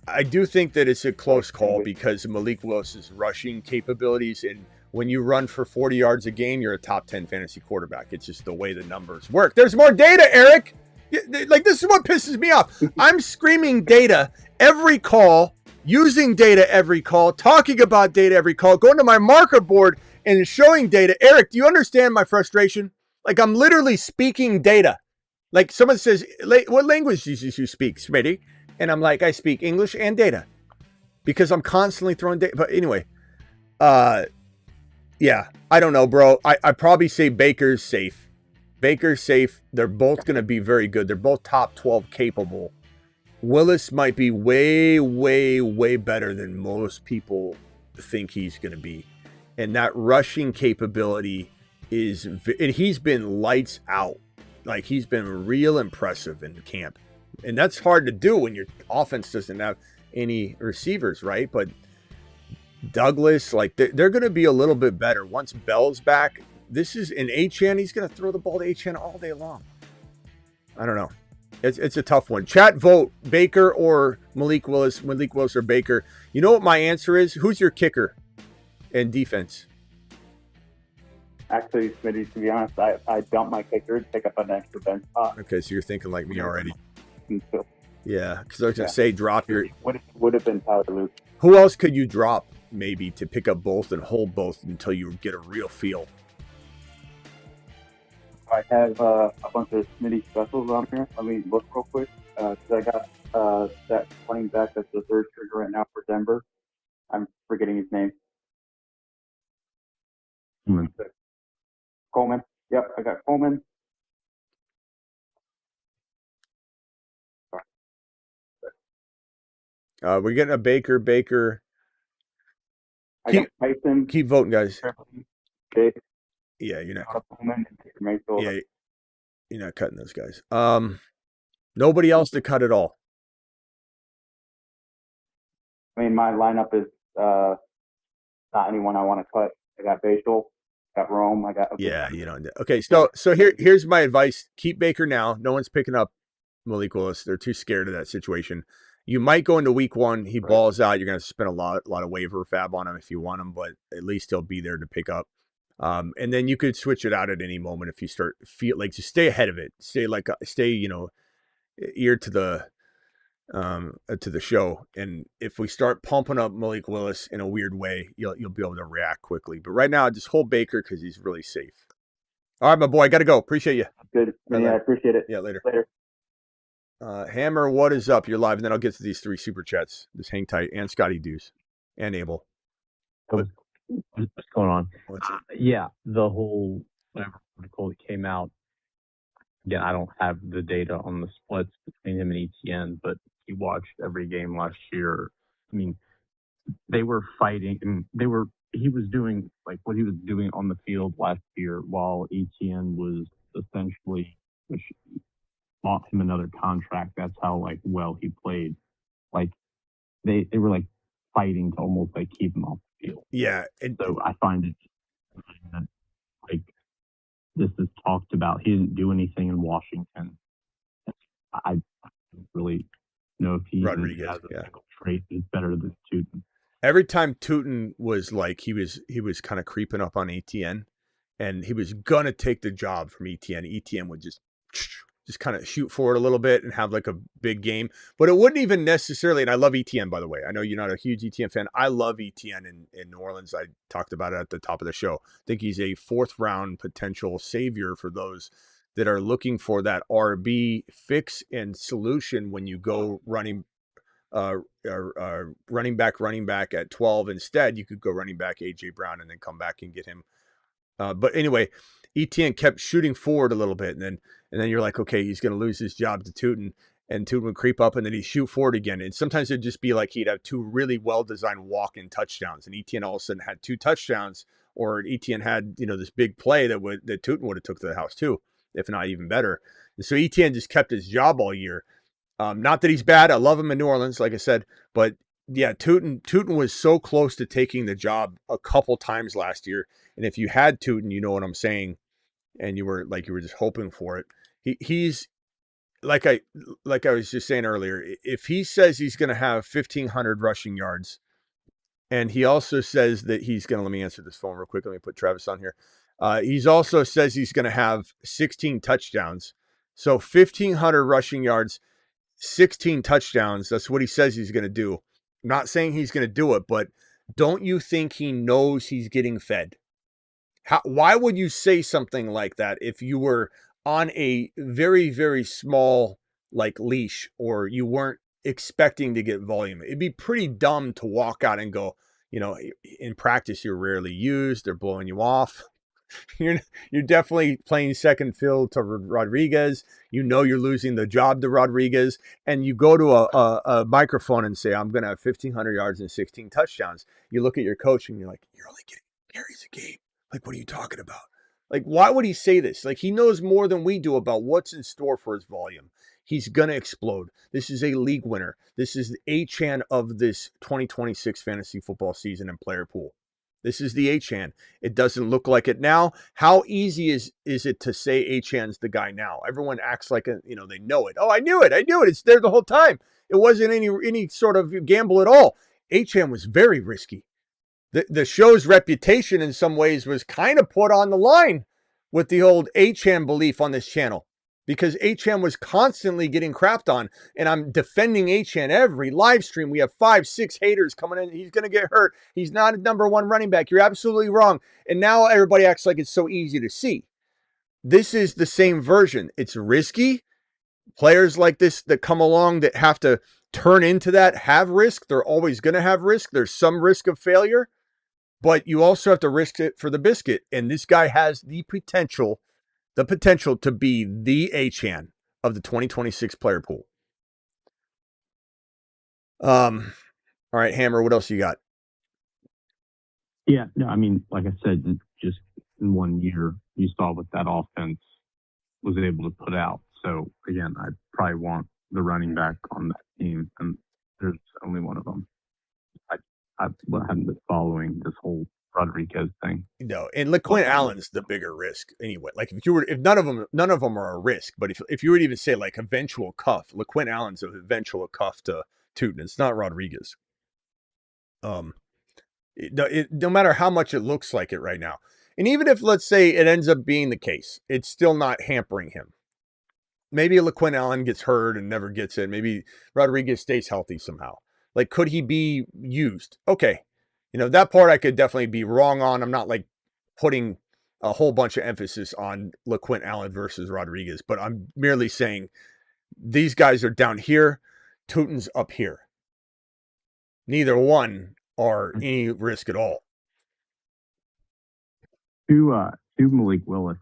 I do think that it's a close call because of Malik Willis's rushing capabilities. And when you run for 40 yards a game, you're a top 10 fantasy quarterback. It's just the way the numbers work. There's more data, Eric. Like, this is what pisses me off. I'm screaming data every call, using data every call, talking about data every call, going to my marker board and showing data. Eric, do you understand my frustration? Like, I'm literally speaking data. Like, someone says, what language do you speak, Smitty? And I'm like, I speak English and data because I'm constantly throwing data. But anyway, yeah, I don't know, bro. I probably say Baker's safe. Baker's safe. They're both going to be very good. They're both top 12 capable. Willis might be way, way, way better than most people think he's going to be. And that rushing capability is, and he's been lights out. Like, he's been real impressive in camp. And that's hard to do when your offense doesn't have any receivers, right? But Douglas, like, they're going to be a little bit better. Once Bell's back, this is an Etienne. He's going to throw the ball to Etienne all day long. I don't know. It's a tough one. Chat, vote Baker or Malik Willis. Malik Willis or Baker. You know what my answer is? Who's your kicker and defense? Actually, Smitty, to be honest, I dumped my kicker to pick up an extra bench spot. Okay, so you're thinking like me already. So, yeah, because I was going to say drop your... Would have been Tyler Luke. Who else could you drop maybe to pick up both and hold both until you get a real feel? I have a bunch of Smitty specials on here. Let me look real quick. Because I got that playing back that's the third trigger right now for Denver. I'm forgetting his name. Coleman. Yep, I got Coleman. We're getting a Baker. I got Tyson. Keep voting, guys. Jake. Yeah, you're not. Coleman and Yeah, you're not cutting those guys. Nobody else to cut at all. I mean, my lineup is not anyone I want to cut. I got Bashel, got Rome, I got. Yeah, you know. Okay, so here's my advice: keep Baker now. No one's picking up Malik Willis. They're too scared of that situation. You might go into week one. He balls out. You're going to spend a lot of waiver fab on him if you want him, but at least he'll be there to pick up. And then you could switch it out at any moment if you feel like, just stay ahead of it. Stay, ear to the show. And if we start pumping up Malik Willis in a weird way, you'll be able to react quickly. But right now, just hold Baker because he's really safe. All right, my boy, I got to go. Appreciate you. Good. Yeah, I appreciate it. Yeah, later. Hammer, what is up? You're live, and then I'll get to these 3 super chats. Just hang tight. And Scotty Deuce. And Abel. What's going on? Yeah, the whole whatever article that came out. Again, I don't have the data on the splits between him and Etienne, but he watched every game last year. I mean, they were fighting, and he was doing like what he was doing on the field last year, while Etienne was essentially, which bought him another contract. That's how like well he played. Like they were like fighting to almost like keep him off the field. Yeah. So I find it like this is talked about. He didn't do anything in Washington. I don't really know if he has a single trait that's better than Tootin. Every time Tootin was like he was kind of creeping up on Etienne, and he was gonna take the job from Etienne. Etienne would just kind of shoot forward a little bit and have like a big game, but it wouldn't even necessarily. And I love Etienne, by the way. I know you're not a huge Etienne fan. I love Etienne in New Orleans. I talked about it at the top of the show. I think he's a 4th round potential savior for those that are looking for that RB fix and solution when you go running back at 12. Instead, you could go running back AJ Brown and then come back and get him. But anyway, Etienne kept shooting forward a little bit, and then you're like, okay, he's going to lose his job to Tootin, and Tootin would creep up, and then he'd shoot forward again. And sometimes it'd just be like he'd have 2 really well-designed walk-in touchdowns, and Etienne all of a sudden had 2 touchdowns, or Etienne had this big play that Tootin would have took to the house too. if not even better. And so Etienne just kept his job all year. Not that he's bad. I love him in New Orleans, like I said. But, yeah, Tootin was so close to taking the job a couple times last year. And if you had Tootin, you know what I'm saying, and you were just hoping for it. He's like I was just saying earlier, if he says he's going to have 1,500 rushing yards, and he also says that he's going to, let me answer this phone real quick. Let me put Travis on here. He's also says he's going to have 16 touchdowns. So 1,500 rushing yards, 16 touchdowns. That's what he says he's going to do. I'm not saying he's going to do it, but don't you think he knows he's getting fed? Why would you say something like that if you were on a very, very small leash, or you weren't expecting to get volume? It'd be pretty dumb to walk out and go, in practice, you're rarely used. They're blowing you off. You're definitely playing second fiddle to Rodriguez. You're losing the job to Rodriguez, and you go to a microphone and say, I'm going to have 1,500 yards and 16 touchdowns. You look at your coach and you're like, you're only getting carries a game. What are you talking about? Why would he say this? He knows more than we do about what's in store for his volume. He's going to explode. This is a league winner. This is the Etienne of this 2026 fantasy football season and player pool. This is the Etienne. It doesn't look like it now. How easy is it to say Etienne's the guy now? Everyone acts like they know it. Oh, I knew it. It's there the whole time. It wasn't any sort of gamble at all. Etienne was very risky. The show's reputation in some ways was kind of put on the line with the old Etienne belief on this channel, because Etienne was constantly getting crapped on, and I'm defending Etienne every live stream. We have 5-6 haters coming in. He's going to get hurt. He's not a number one running back. You're absolutely wrong. And now everybody acts like it's so easy to see. This is the same version. It's risky. Players like this that come along that have to turn into that have risk. They're always going to have risk. There's some risk of failure, but you also have to risk it for the biscuit. And this guy has the potential to be the Etienne of the 2026 player pool. All right, Hammer, what else you got? Yeah, no, I mean, like I said, just in 1 year, you saw what that offense was able to put out. So, again, I probably want the running back on that team, and there's only one of them. I haven't been following this whole Rodriguez thing. No, and LaQuint Allen's the bigger risk anyway. If none of them are a risk, but if you were to even say eventual cuff, LaQuint Allen's an eventual cuff to Tootin. It's not Rodriguez. No matter how much it looks like it right now, and even if let's say it ends up being the case, it's still not hampering him. Maybe LaQuint Allen gets hurt and never gets it. Maybe Rodriguez stays healthy somehow. Could he be used? Okay. That part I could definitely be wrong on. I'm not putting a whole bunch of emphasis on LaQuint Allen versus Rodriguez, but I'm merely saying these guys are down here. Tootin's up here. Neither one are any risk at all. To Malik Willis,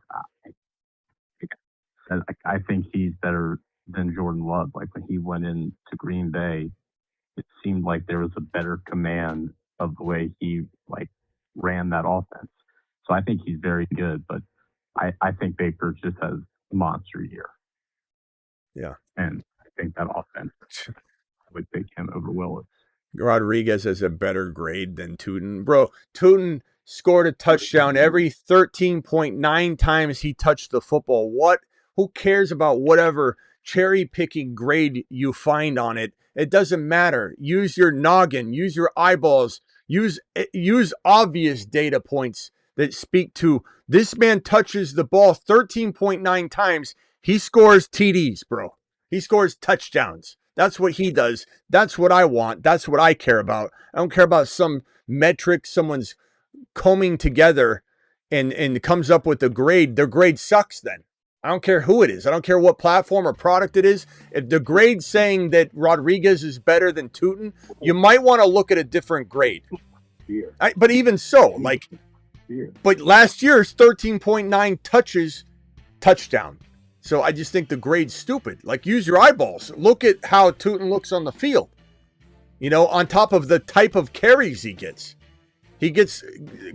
I think he's better than Jordan Love. When he went into Green Bay, it seemed like there was a better command of the way he ran that offense. So I think he's very good, but I think Baker just has a monster year. Yeah. And I think that offense, I would take him over Willis. Rodriguez has a better grade than Tootin. Bro, Tootin scored a touchdown every 13.9 times he touched the football. Who cares about whatever cherry-picking grade you find on it? It doesn't matter. Use your noggin. Use your eyeballs. Use obvious data points that speak to this man touches the ball 13.9 times. He scores TDs, bro. He scores touchdowns. That's what he does. That's what I want. That's what I care about. I don't care about some metric someone's combing together and comes up with a grade. Their grade sucks then. I don't care who it is. I don't care what platform or product it is. If the grade's saying that Rodriguez is better than Tootin, you might want to look at a different grade. But even so, but last year's 13.9 touches, touchdown. So I just think the grade's stupid. Use your eyeballs. Look at how Tootin looks on the field. On top of the type of carries he gets. He gets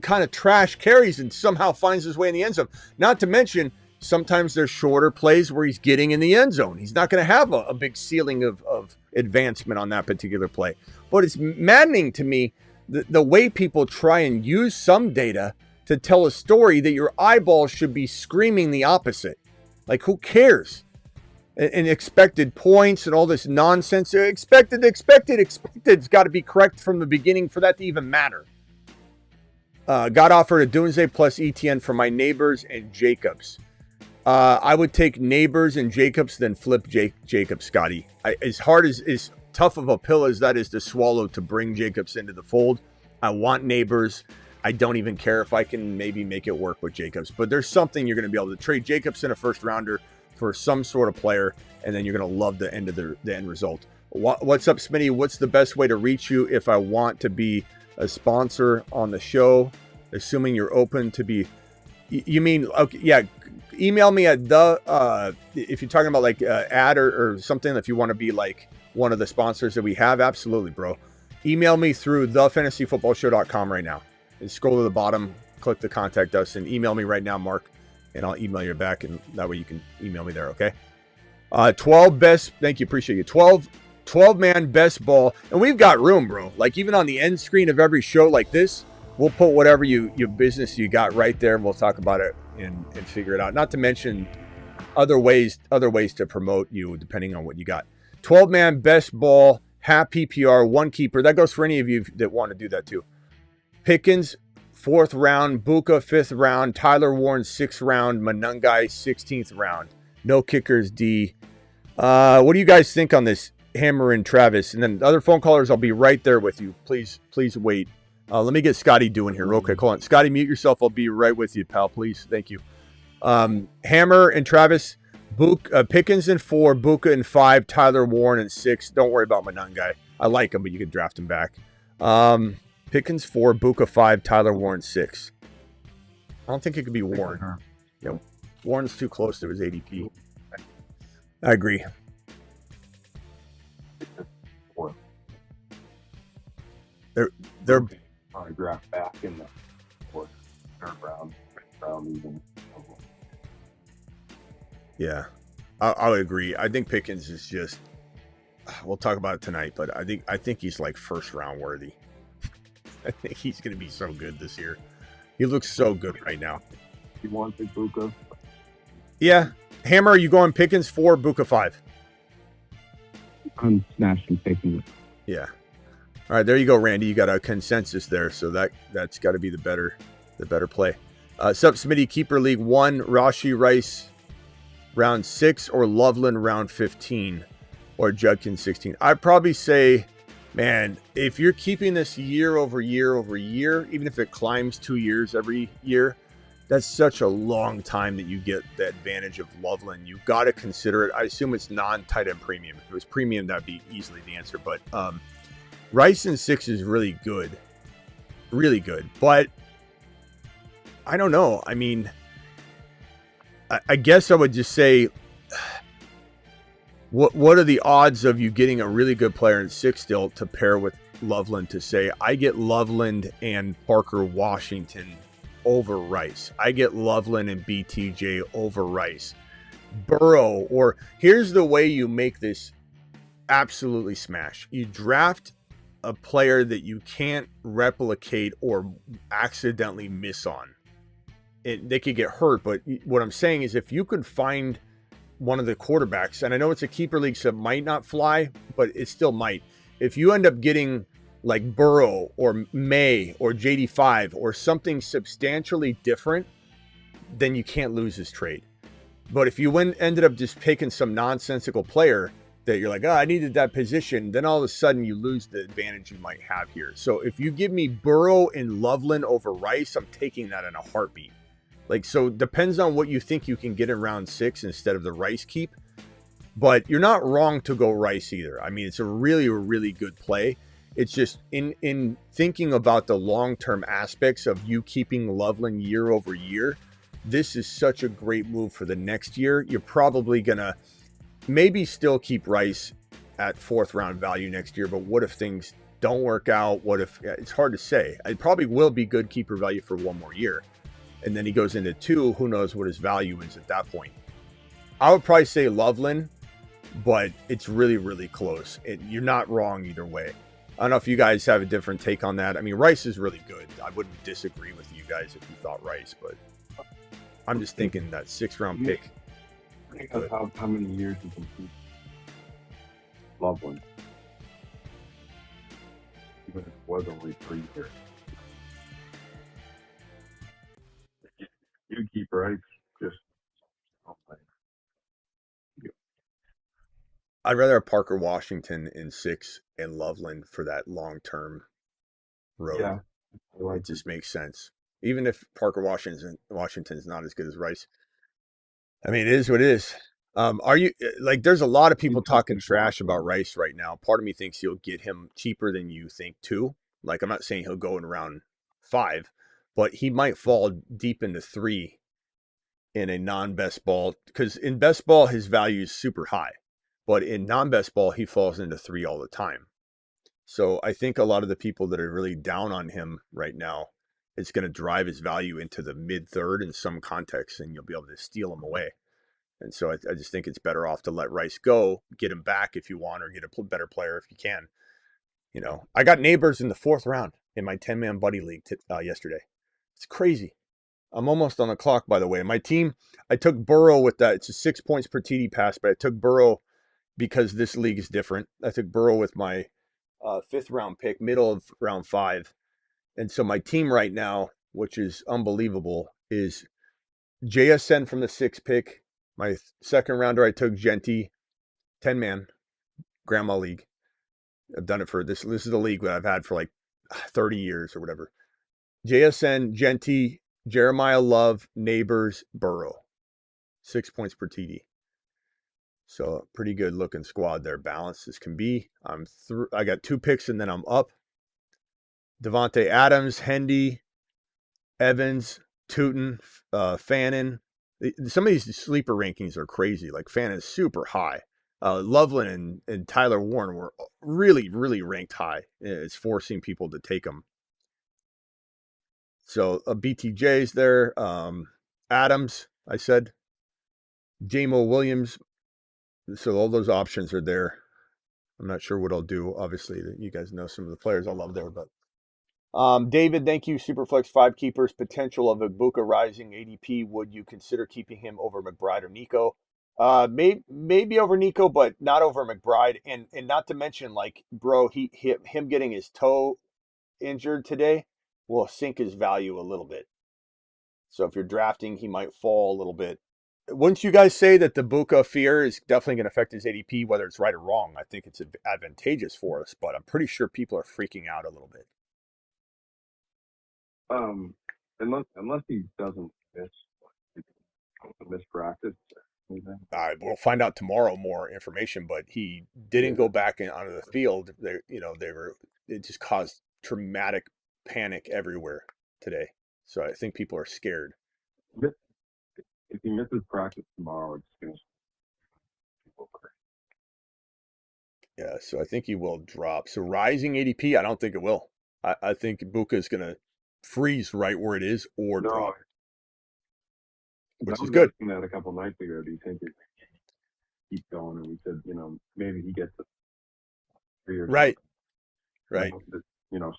kind of trash carries and somehow finds his way in the end zone. Not to mention, Sometimes there's shorter plays where he's getting in the end zone. He's not going to have a big ceiling of advancement on that particular play. But it's maddening to me the way people try and use some data to tell a story that your eyeballs should be screaming the opposite. Like, who cares? And expected points and all this nonsense. Expected's got to be correct from the beginning for that to even matter. Got offered a Doomsday plus Etienne for my Neighbors and Jacobs. I would take Neighbors and Jacobs, then flip Jacobs, Scotty. As tough of a pill as that is to swallow to bring Jacobs into the fold, I want Neighbors. I don't even care if I can maybe make it work with Jacobs. But there's something you're going to be able to trade Jacobs in a first rounder for some sort of player, and then you're going to love the end result. What's up, Smitty? What's the best way to reach you if I want to be a sponsor on the show? Assuming you're open to be, you mean, okay, yeah, email me at if you're talking about like ad or something, if you want to be like one of the sponsors that we have, absolutely, bro. Email me through thefantasyfootballshow.com right now. And scroll to the bottom, click the contact us, and email me right now, Mark, and I'll email you back, and that way you can email me there, okay? 12 best, thank you, appreciate you. 12-man best ball, and we've got room, bro. Like, even on the end screen of every show like this, we'll put whatever your business you got right there, and we'll talk about it and figure it out. Not to mention other ways to promote you, depending on what you got. 12-man best ball, half PPR, one keeper. That goes for any of you that want to do that too. Pickens, 4th round. Buka, 5th round. Tyler Warren, 6th round. Manungai, 16th round. No kickers, D. What do you guys think on this, Hammer and Travis? And then the other phone callers, I'll be right there with you. Please wait. Let me get Scotty doing here real quick. Hold on. Scotty, mute yourself. I'll be right with you, pal, please. Thank you. Hammer and Travis, Pickens in 4, Buka in 5, Tyler Warren in 6. Don't worry about Manungai. I like him, but you can draft him back. Pickens 4, Buka 5, Tyler Warren 6. I don't think it could be Warren. Yeah, Warren's too close to his ADP. I agree. They're draft back in the 4th, 3rd round, 5th round even. Yeah, I would agree. I think Pickens is just. We'll talk about it tonight, but I think he's like first round worthy. I think he's going to be so good this year. He looks so good right now. You want the Buka? Yeah. Hammer, are you going Pickens 4, Buka 5? I'm smashing Pickens. Yeah. All right, there you go, Randy. You got a consensus there, so that's got to be the better play. Sup, Smitty, Keeper League 1, Rashi Rice round 6, or Loveland round 15, or Judkins 16. I'd probably say, man, if you're keeping this year over year over year, even if it climbs 2 years every year, that's such a long time that you get the advantage of Loveland. You've got to consider it. I assume it's non-tight end premium. If it was premium, that'd be easily the answer. But Rice in 6 is really good. Really good. But I don't know. I mean, I guess I would just say, what are the odds of you getting a really good player in 6 still to pair with Loveland, to say, I get Loveland and Parker Washington over Rice. I get Loveland and BTJ over Rice. Burrow, or here's the way you make this absolutely smash. You draft a player that you can't replicate or accidentally miss on. They could get hurt, but what I'm saying is, if you could find one of the quarterbacks, and I know it's a keeper league, so it might not fly, but it still might. If you end up getting like Burrow or May or JD5 or something substantially different, then you can't lose this trade. But if you ended up just picking some nonsensical player that you're like, I needed that position, then all of a sudden you lose the advantage you might have here. So if you give me Burrow and Loveland over Rice, I'm taking that in a heartbeat. Like, so depends on what you think you can get in round 6 instead of the Rice keep. But you're not wrong to go Rice either. I mean, it's a really good play. It's just in thinking about the long-term aspects of you keeping Loveland year over year, this is such a great move for the next year. You're probably going to maybe still keep Rice at 4th round value next year, but what if things don't work out? What if, it's hard to say. It probably will be good keeper value for one more year. and then he goes into 2, who knows what his value is at that point. I would probably say Loveland, but it's really, really close. You're not wrong either way. I don't know if you guys have a different take on that. I mean, Rice is really good. I wouldn't disagree with you guys if you thought Rice, but I'm just thinking that 6th-round pick. Think of how many years you can keep Loveland. Even if it was only 3 years. You keep Rice, just I'd rather have Parker Washington in 6 and Loveland for that long-term road. Yeah, it just makes sense. Even if Parker Washington's not as good as Rice. I mean, it is what it is. Are you like? There's a lot of people talking trash about Rice right now. Part of me thinks you'll get him cheaper than you think too. Like, I'm not saying he'll go in round 5, but he might fall deep into 3 in a non-best ball, because in best ball his value is super high, but in non-best ball he falls into 3 all the time. So I think a lot of the people that are really down on him right now, it's going to drive his value into the mid-3rd in some context, and you'll be able to steal him away. And so I just think it's better off to let Rice go, get him back if you want, or get a better player if you can. You know, I got Neighbors in the 4th round in my 10-man buddy league yesterday. It's crazy. I'm almost on the clock, by the way. My team, I took Burrow with that. It's a 6 points per TD pass, but I took Burrow because this league is different. I took Burrow with my 5th round pick, middle of round 5. And so my team right now, which is unbelievable, is JSN from the 6th pick. My 2nd rounder, I took Genty, 10-man, grandma league. I've done it for this. This is the league that I've had for like 30 years or whatever. JSN, Genty, Jeremiah Love, Neighbors, Burrow. 6 points per TD. So pretty good looking squad there. Balanced as can be. I got 2 picks and then I'm up. Devontae Adams, Hendy, Evans, Tootin, Fannin. Some of these sleeper rankings are crazy. Like Fannon's super high. Loveland and Tyler Warren were really, really ranked high. It's forcing people to take them. So BTJ's there. Adams, I said. Jamo Williams. So all those options are there. I'm not sure what I'll do. Obviously, you guys know some of the players I love there, but David, thank you. Superflex 5 keepers. Potential of Ibuka rising ADP. Would you consider keeping him over McBride or Nico? Maybe over Nico, but not over McBride. And not to mention, like, bro, him getting his toe injured today will sink his value a little bit. So if you're drafting, he might fall a little bit. Wouldn't you guys say that the Buka fear is definitely going to affect his ADP, whether it's right or wrong? I think it's advantageous for us, but I'm pretty sure people are freaking out a little bit. Unless he doesn't miss practice. We'll find out tomorrow more information, but he didn't go back onto the field. It just caused traumatic panic everywhere today. So I think people are scared. If he misses practice tomorrow, it's going to. Yeah, so I think he will drop. So rising ADP, I don't think it will. I think Ibuka is going to freeze right where it is or drop, which is good. I was asking that a couple nights ago. Do you think it keep going? And we said, maybe he gets 3 years. Right. Right.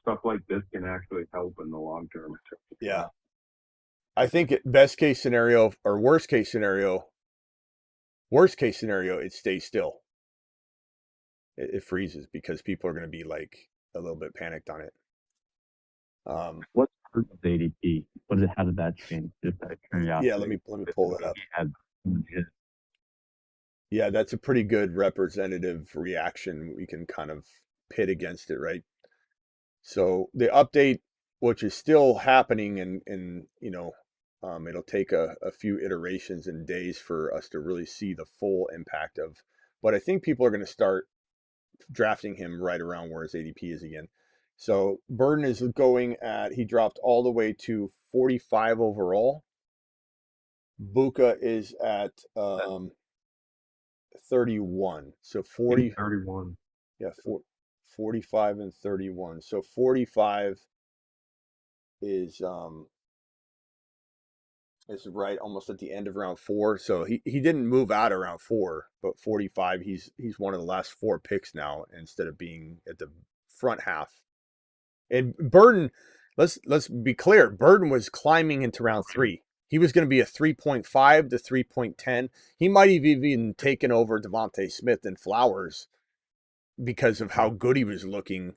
Stuff like this can actually help in the long term. Yeah. I think best case scenario or worst case scenario, it stays still. It freezes because people are going to be like a little bit panicked on it. What's the ADP? How did that change? Just out of curiosity. Yeah, let me pull it up. Yeah, that's a pretty good representative reaction. We can kind of pit against it, right? So the update, which is still happening, and it'll take a few iterations and days for us to really see the full impact of. But I think people are going to start drafting him right around where his ADP is again. So Burden is going he dropped all the way to 45 overall. Buka is at 31. So 31. Yeah, 45 and 31. So 45 is This is right almost at the end of round 4. So he didn't move out of round 4, but 45. He's one of the last 4 picks now instead of being at the front half. And Burden, let's be clear, Burden was climbing into round 3. He was going to be a 3.5 to 3.10. He might have even taken over Devontae Smith and Flowers because of how good he was looking.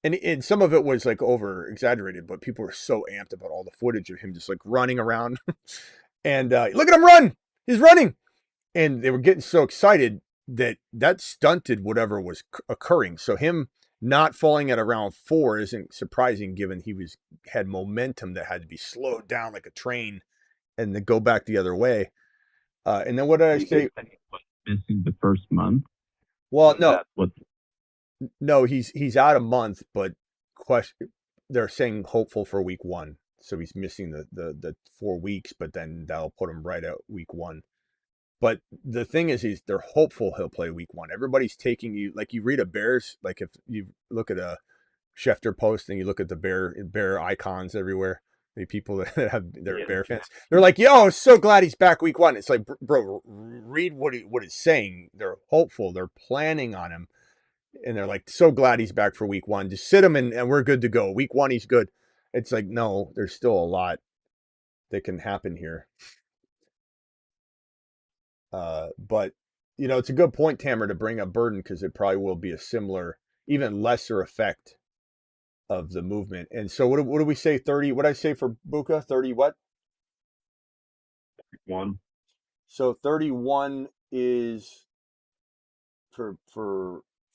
And some of it was like over exaggerated, but people were so amped about all the footage of him just like running around. And look at him run! He's running! And they were getting so excited that stunted whatever was occurring. So him not falling at around 4 isn't surprising, given he had momentum that had to be slowed down like a train and then go back the other way. And then what did I say? Missing the first month. Well, no, That's what no, he's out a month, but they're saying hopeful for week 1. So he's missing the 4 weeks, but then that'll put him right at week 1. But the thing is, they're hopeful he'll play week 1. Everybody's taking you, like you read a Bears, like if you look at a Schefter post and you look at the Bear icons everywhere, the people that have their Bear fans, they're like, "Yo, so glad he's back week 1." It's like, bro, read what it's saying. They're hopeful. They're planning on him, and they're like, "So glad he's back for week 1. Just sit him and we're good to go. Week 1, he's good." It's like, no, there's still a lot that can happen here. But it's a good point, Tamara, to bring up Burden, because it probably will be a similar, even lesser effect of the movement. And so what do we say? 30? What did I say for Buka? 30 what? 1. So 31 is for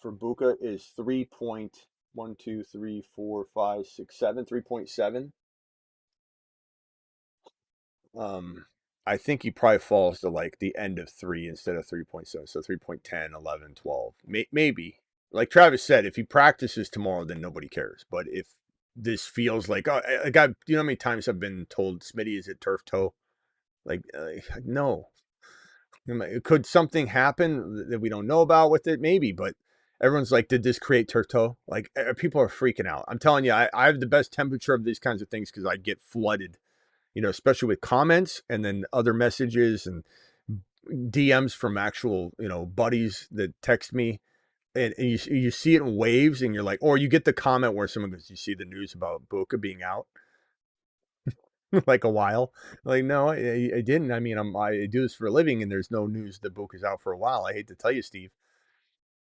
Buka is 3.1, 2, 3, 4, 5, 6, 7, 3.7. I think he probably falls to like the end of 3 instead of 3.7. So 3.10, 11, 12. Maybe. Like Travis said, if he practices tomorrow, then nobody cares. But if this feels like, you know how many times I've been told Smitty is at turf toe? Like, no. Could something happen that we don't know about with it? Maybe, but everyone's like, did this create turf toe? Like, people are freaking out. I'm telling you, I have the best temperature of these kinds of things because I get flooded, especially with comments and then other messages and DMs from actual, buddies that text me. And you see it in waves, and you're like, or you get the comment where someone goes, "You see the news about Boca being out?" Like a while. Like, no, I didn't. I mean, I do this for a living, and there's no news that Boca's out for a while. I hate to tell you, Steve,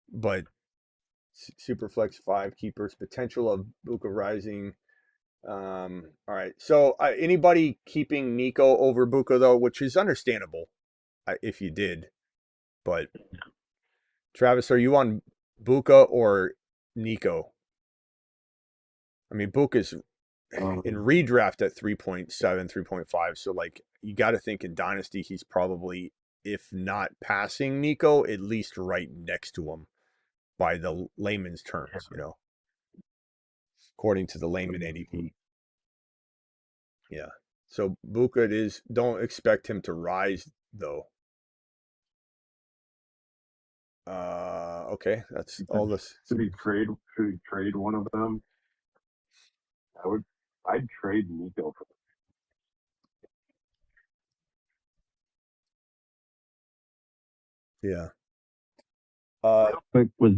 but Superflex 5 keepers potential of Boca rising. All right. So anybody keeping Nico over Buka though, which is understandable if you did, but Travis, are you on Buka or Nico? I mean, Buka's in redraft at 3.7, 3.5. So like you got to think in Dynasty, he's probably, if not passing Nico, at least right next to him by the layman's terms, according to the layman ADP. Yeah. So Buka it is. Don't expect him to rise though. Okay, that's all this. Should he trade one of them? I'd trade Nico for Yeah. Real quick, was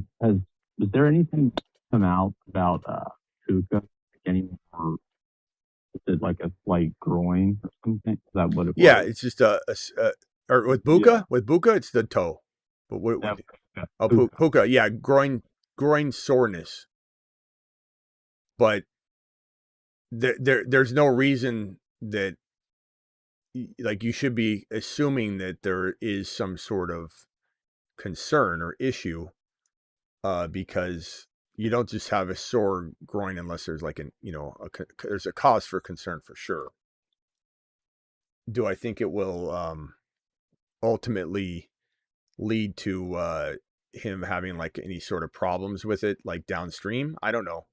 there anything come out about Puka getting more? Is it like a slight groin or something? Is that what it was? Yeah, it's just or with Buka, it's the toe. But Puka, yeah, groin soreness. But there's no reason that like you should be assuming that there is some sort of concern or issue, because you don't just have a sore groin unless there's like there's a cause for concern for sure. Do I think it will ultimately lead to him having like any sort of problems with it, like downstream? I don't know.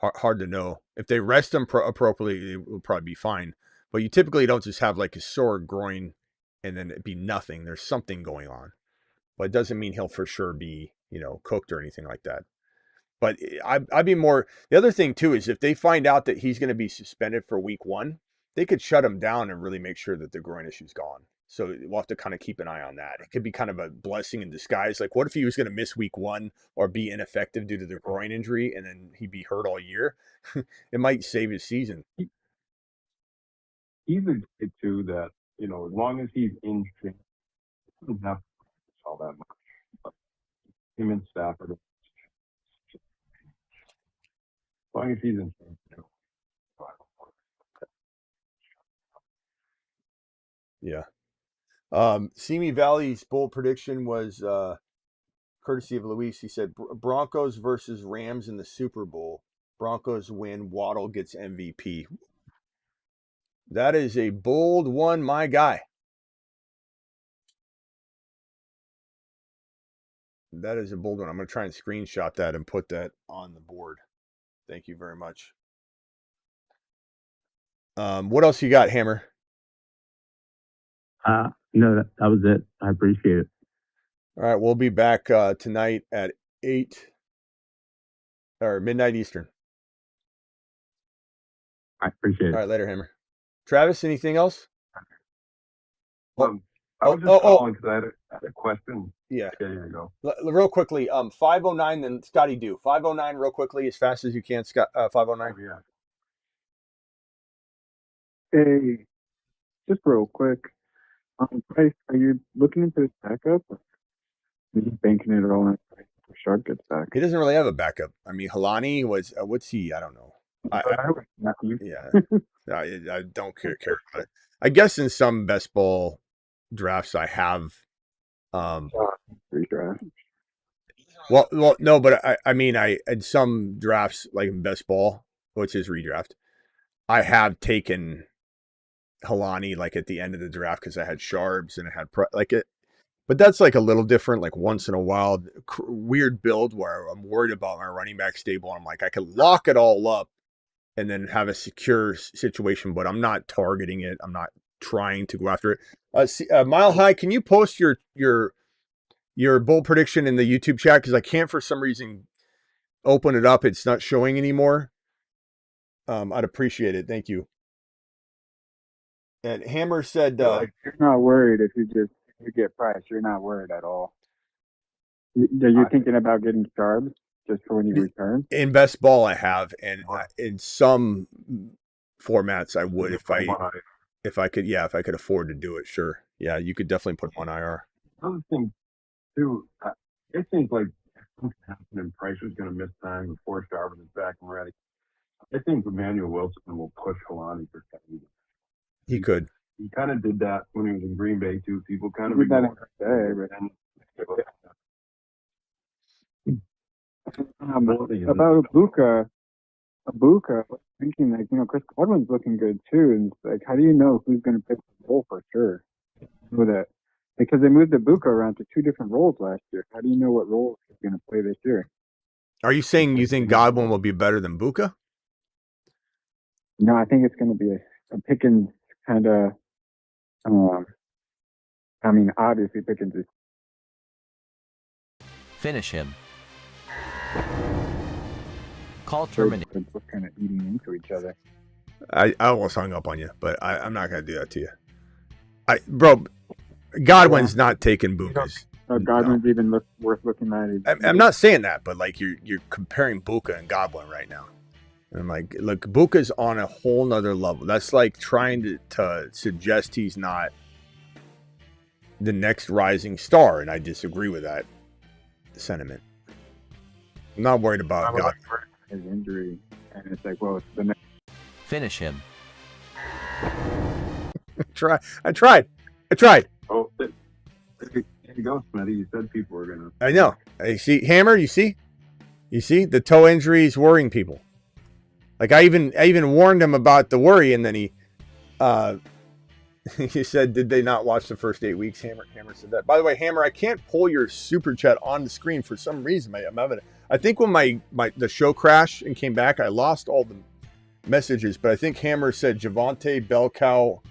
Hard to know. If they rest him appropriately, it will probably be fine. But you typically don't just have like a sore groin and then it be nothing. There's something going on. But it doesn't mean he'll for sure be, cooked or anything like that. But I'd be more. The other thing too is if they find out that he's going to be suspended for week 1, they could shut him down and really make sure that the groin issue's gone. So we'll have to kind of keep an eye on that. It could be kind of a blessing in disguise. Like, what if he was going to miss week 1 or be ineffective due to the groin injury, and then he'd be hurt all year? It might save his season. He's a kid too that, as long as he's in shape, he doesn't have to all that much. But him and Stafford, as long as he's in shape, Yeah. Simi Valley's bold prediction was courtesy of Luis. He said Broncos versus Rams in the Super Bowl. Broncos win. Waddle gets MVP. That is a bold one, my guy. That is a bold one. I'm going to try and screenshot that and put that on the board. Thank you very much. What else you got, Hammer? No, that was it. I appreciate it. All right, we'll be back tonight at 8 or midnight Eastern. I appreciate it. All right, later, Hammer. Travis, anything else? I was just calling because I had a question. Yeah. Okay, here you go. Real quickly, 509, then Scotty do. 509 real quickly, as fast as you can, Scott. 509. Yeah. Hey, just real quick. Price, are you looking into this backup? Or are you banking it all in for Sharp gets back? He doesn't really have a backup. I mean, Halani was, what's he? I don't know. I don't care about it. I guess in some best ball drafts I have redraft. Well, no, but I mean, I in some drafts, like in best ball, which is redraft, I have taken Halani like at the end of the draft because I had Sharps and I had but that's like a little different. Like once in a while, weird build where I'm worried about my running back stable. I'm like, I could lock it all up and then have a secure situation, but I'm not targeting it. I'm not trying to go after it. Mile High, can you post your bold prediction in the YouTube chat? Because I can't for some reason open it up. It's not showing anymore. I'd appreciate it. Thank you. And Hammer said, you're not worried if you get Price. You're not worried at all. You're thinking about getting Sharps just for when you return? In best ball, I have, and in some formats, I would if I could afford to do it. Sure, yeah, you could definitely put one IR. Another thing too, it seems like something happened and Price was going to miss time before Sharp is back and ready. I think Emmanuel Wilson will push Halani for Kennedy. He could. He kind of did that when he was in Green Bay too. People kind of did that about Ibuka, thinking like, Chris Godwin's looking good too, and like, how do you know who's going to pick the role for sure? With it, because they moved Ibuka around to 2 different roles last year. How do you know what role he's going to play this year? Are you saying you think Godwin will be better than Buka? No, I think it's going to be a Pickens kind of. I mean, obviously Pickens is. Finish him. Call terminated. We're kind of eating into each other. I almost hung up on you, but I'm not going to do that to you. Bro, Godwin's not taking Buka's. Godwin's even worth looking at. I'm not saying that, but like you're comparing Buka and Godwin right now. And I'm like, look, Buka's on a whole nother level. That's like trying to suggest he's not the next rising star, and I disagree with that sentiment. I'm not worried about Godwin. His injury, and it's like, well, it's the next. Finish him. I tried. Oh, there you go, Smitty. You said people were gonna. I know. I see, Hammer. You see the toe injury is worrying people. Like I even warned him about the worry, and then he said, "Did they not watch the first 8 weeks?" Hammer said that. By the way, Hammer, I can't pull your super chat on the screen for some reason. I think when the show crashed and came back, I lost all the messages. But I think Hammer said Javonte Bell Cow.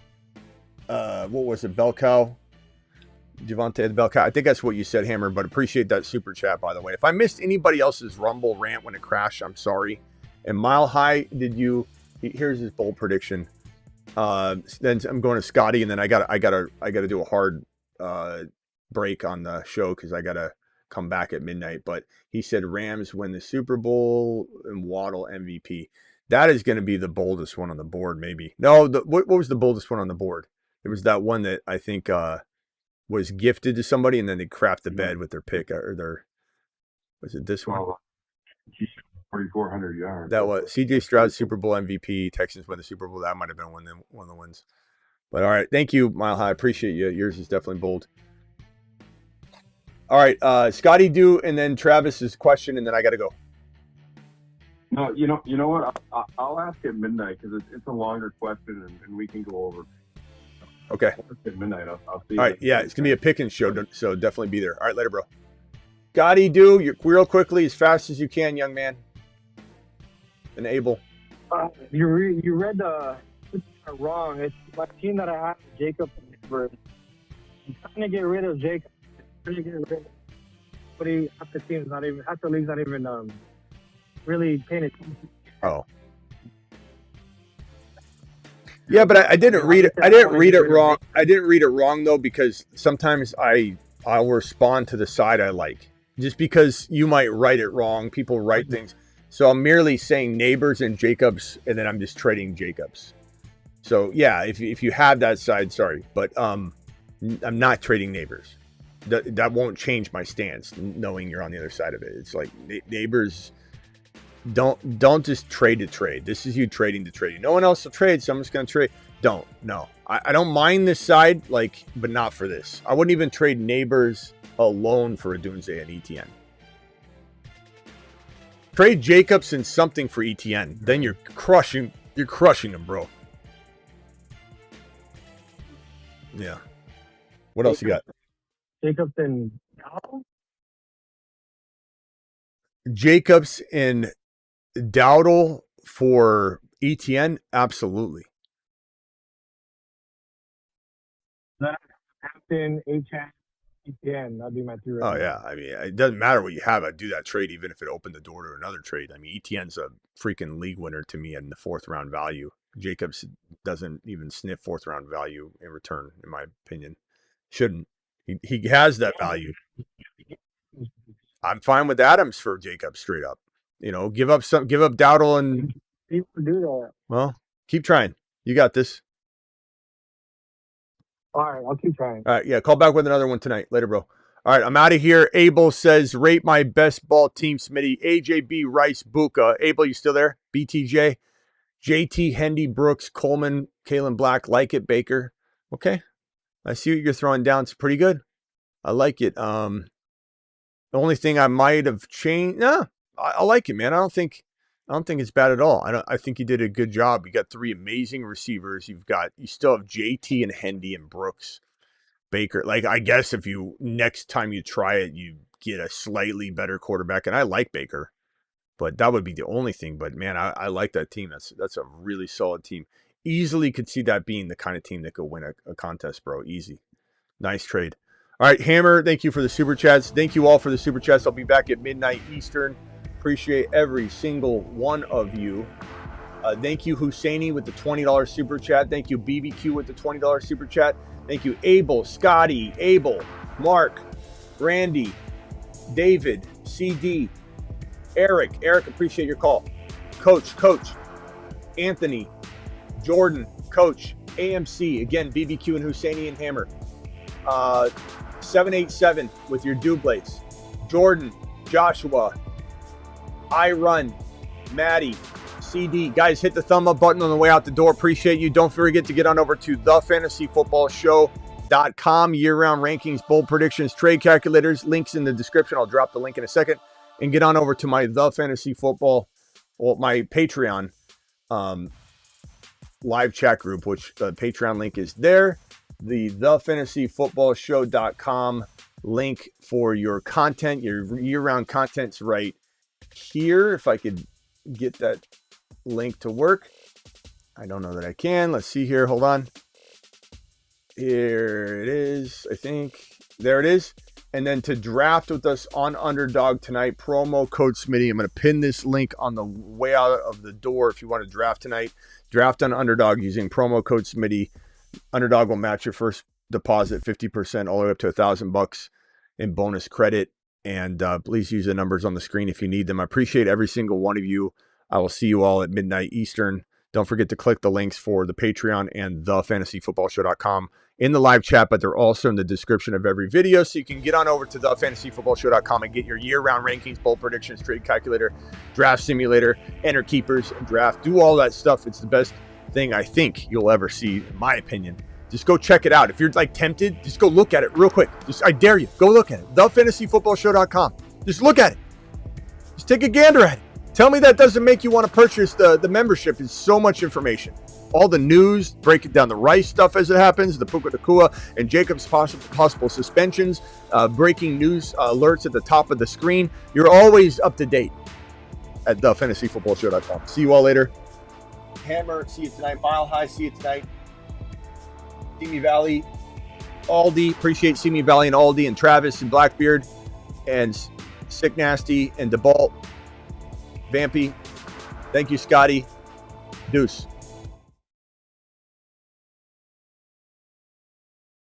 What was it, Bell Cow? Javonte the Bell Cow. I think that's what you said, Hammer. But appreciate that super chat, by the way. If I missed anybody else's Rumble rant when it crashed, I'm sorry. And Mile High, here's his bold prediction. Then I'm going to Scotty, and then I gotta do a hard break on the show because I gotta come back at midnight. But he said Rams win the Super Bowl and Waddle MVP. That is going to be the boldest one on the board, maybe. No, what was the boldest one on the board? It was that one that I think was gifted to somebody, and then they crapped the bed with their pick or their. Was it this one? 4,400 yards. That was CJ Stroud, Super Bowl MVP. Texans win the Super Bowl. That might have been one of the wins. But all right, thank you, Mile High. I appreciate you. Yours is definitely bold. All right, Scotty do, and then Travis's question, and then I got to go. No, you know what? I'll ask at midnight because it's a longer question, and we can go over. Okay. At midnight, I'll see you. All right, yeah, it's gonna be a pick and show, so definitely be there. All right, later, bro. Scotty do, you real quickly, as fast as you can, young man. And Abel. You read the wrong. It's my team that I have, Jacob. I'm trying to get rid of Jacob. Trying to get rid of somebody. Half the team's not even. Half the league's not even really paying attention. Oh. Yeah, but I didn't read it. I didn't read it wrong. I didn't read it wrong though, because sometimes I'll respond to the side I like. Just because you might write it wrong, people write things. So I'm merely saying Neighbors and Jacobs, and then I'm just trading Jacobs. So yeah, if you have that side, sorry, but I'm not trading Neighbors. That won't change my stance, knowing you're on the other side of it. It's like Neighbors. Don't just trade to trade. This is you trading to trade. No one else will trade, so I'm just gonna trade. No. I don't mind this side, but not for this. I wouldn't even trade Neighbors alone for Odunze and Etienne. Trade Jacobs and something for Etienne. Then you're crushing them, bro. Yeah. What else you got? Jacobs and Dowdle? Jacobs and Dowdle for Etienne? Absolutely. Then Hampton, Etienne. That'd be my three. Oh, yeah. I mean, it doesn't matter what you have. I'd do that trade even if it opened the door to another trade. I mean, Etienne's a freaking league winner to me in the fourth round value. Jacobs doesn't even sniff fourth round value in return, in my opinion. Shouldn't. He has that value. I'm fine with Adams for Jacobs straight up. Give up Dowdle and people do that. Well, keep trying. You got this. All right, I'll keep trying. All right, yeah, call back with another one tonight. Later, bro. All right, I'm out of here. Abel says, rate my best ball team, Smitty. AJB, Rice, Buka. Abel, you still there? BTJ, JT, Hendy, Brooks, Coleman, Kalen Black. Like it, Baker. Okay. I see what you're throwing down. It's pretty good. I like it. The only thing I might have changed. I like it, man. I don't think it's bad at all. I think you did a good job. You got three amazing receivers. You still have JT and Hendy and Brooks, Baker. I guess if next time you try it, you get a slightly better quarterback. And I like Baker, but that would be the only thing. But man, I like that team. That's a really solid team. Easily could see that being the kind of team that could win a contest, bro. Easy. Nice trade. All right, Hammer, thank you for the super chats. Thank you all for the super chats. I'll be back at midnight Eastern. Appreciate every single one of you. Thank you, Husseini, with the $20 super chat. Thank you, BBQ, with the $20 super chat. Thank you, Abel, Scotty, Mark, Randy, David, CD, Eric. Eric, appreciate your call. Coach, Anthony, Jordan, Coach, AMC. Again, BBQ and Husseini and Hammer. 787 with your Dublates. Jordan, Joshua, I Run, Maddie, CD. Guys, hit the thumb up button on the way out the door. Appreciate you. Don't forget to get on over to thefantasyfootballshow.com. Year-round rankings, bold predictions, trade calculators. Links in the description. I'll drop the link in a second. And get on over to my my Patreon live chat group, which the Patreon link is there. The thefantasyfootballshow.com link for your content, your year-round content's right here. If I could get that link to work. I don't know that I can. Let's see here. Hold on. Here it is. I think there it is. And then to draft with us on Underdog tonight, promo code Smitty. I'm going to pin this link on the way out of the door if you want to draft tonight. Draft on Underdog using promo code Smitty. Underdog will match your first deposit 50% all the way up to $1,000 in bonus credit. And please use the numbers on the screen if you need them. I appreciate every single one of you. I will see you all at midnight Eastern. Don't forget to click the links for the Patreon and thefantasyfootballshow.com in the live chat, but they're also in the description of every video. So you can get on over to thefantasyfootballshow.com and get your year-round rankings, bowl predictions, trade calculator, draft simulator, enter keepers, and draft. Do all that stuff. It's the best thing I think you'll ever see, in my opinion. Just go check it out. If you're like tempted, just go look at it real quick. I dare you. Go look at it. thefantasyfootballshow.com. Just look at it. Just take a gander at it. Tell me that doesn't make you want to purchase the membership. It's so much information. All the news, breaking down the Rice stuff as it happens, the Puka Nakua and Jacob's possible suspensions, breaking news alerts at the top of the screen. You're always up to date at thefantasyfootballshow.com. See you all later. Hammer, see you tonight. Mile High, see you tonight. Simi Valley, Aldi, appreciate Simi Valley and Aldi and Travis and Blackbeard and Sick Nasty and DeBalt. Vampy, thank you, Scotty. Deuce.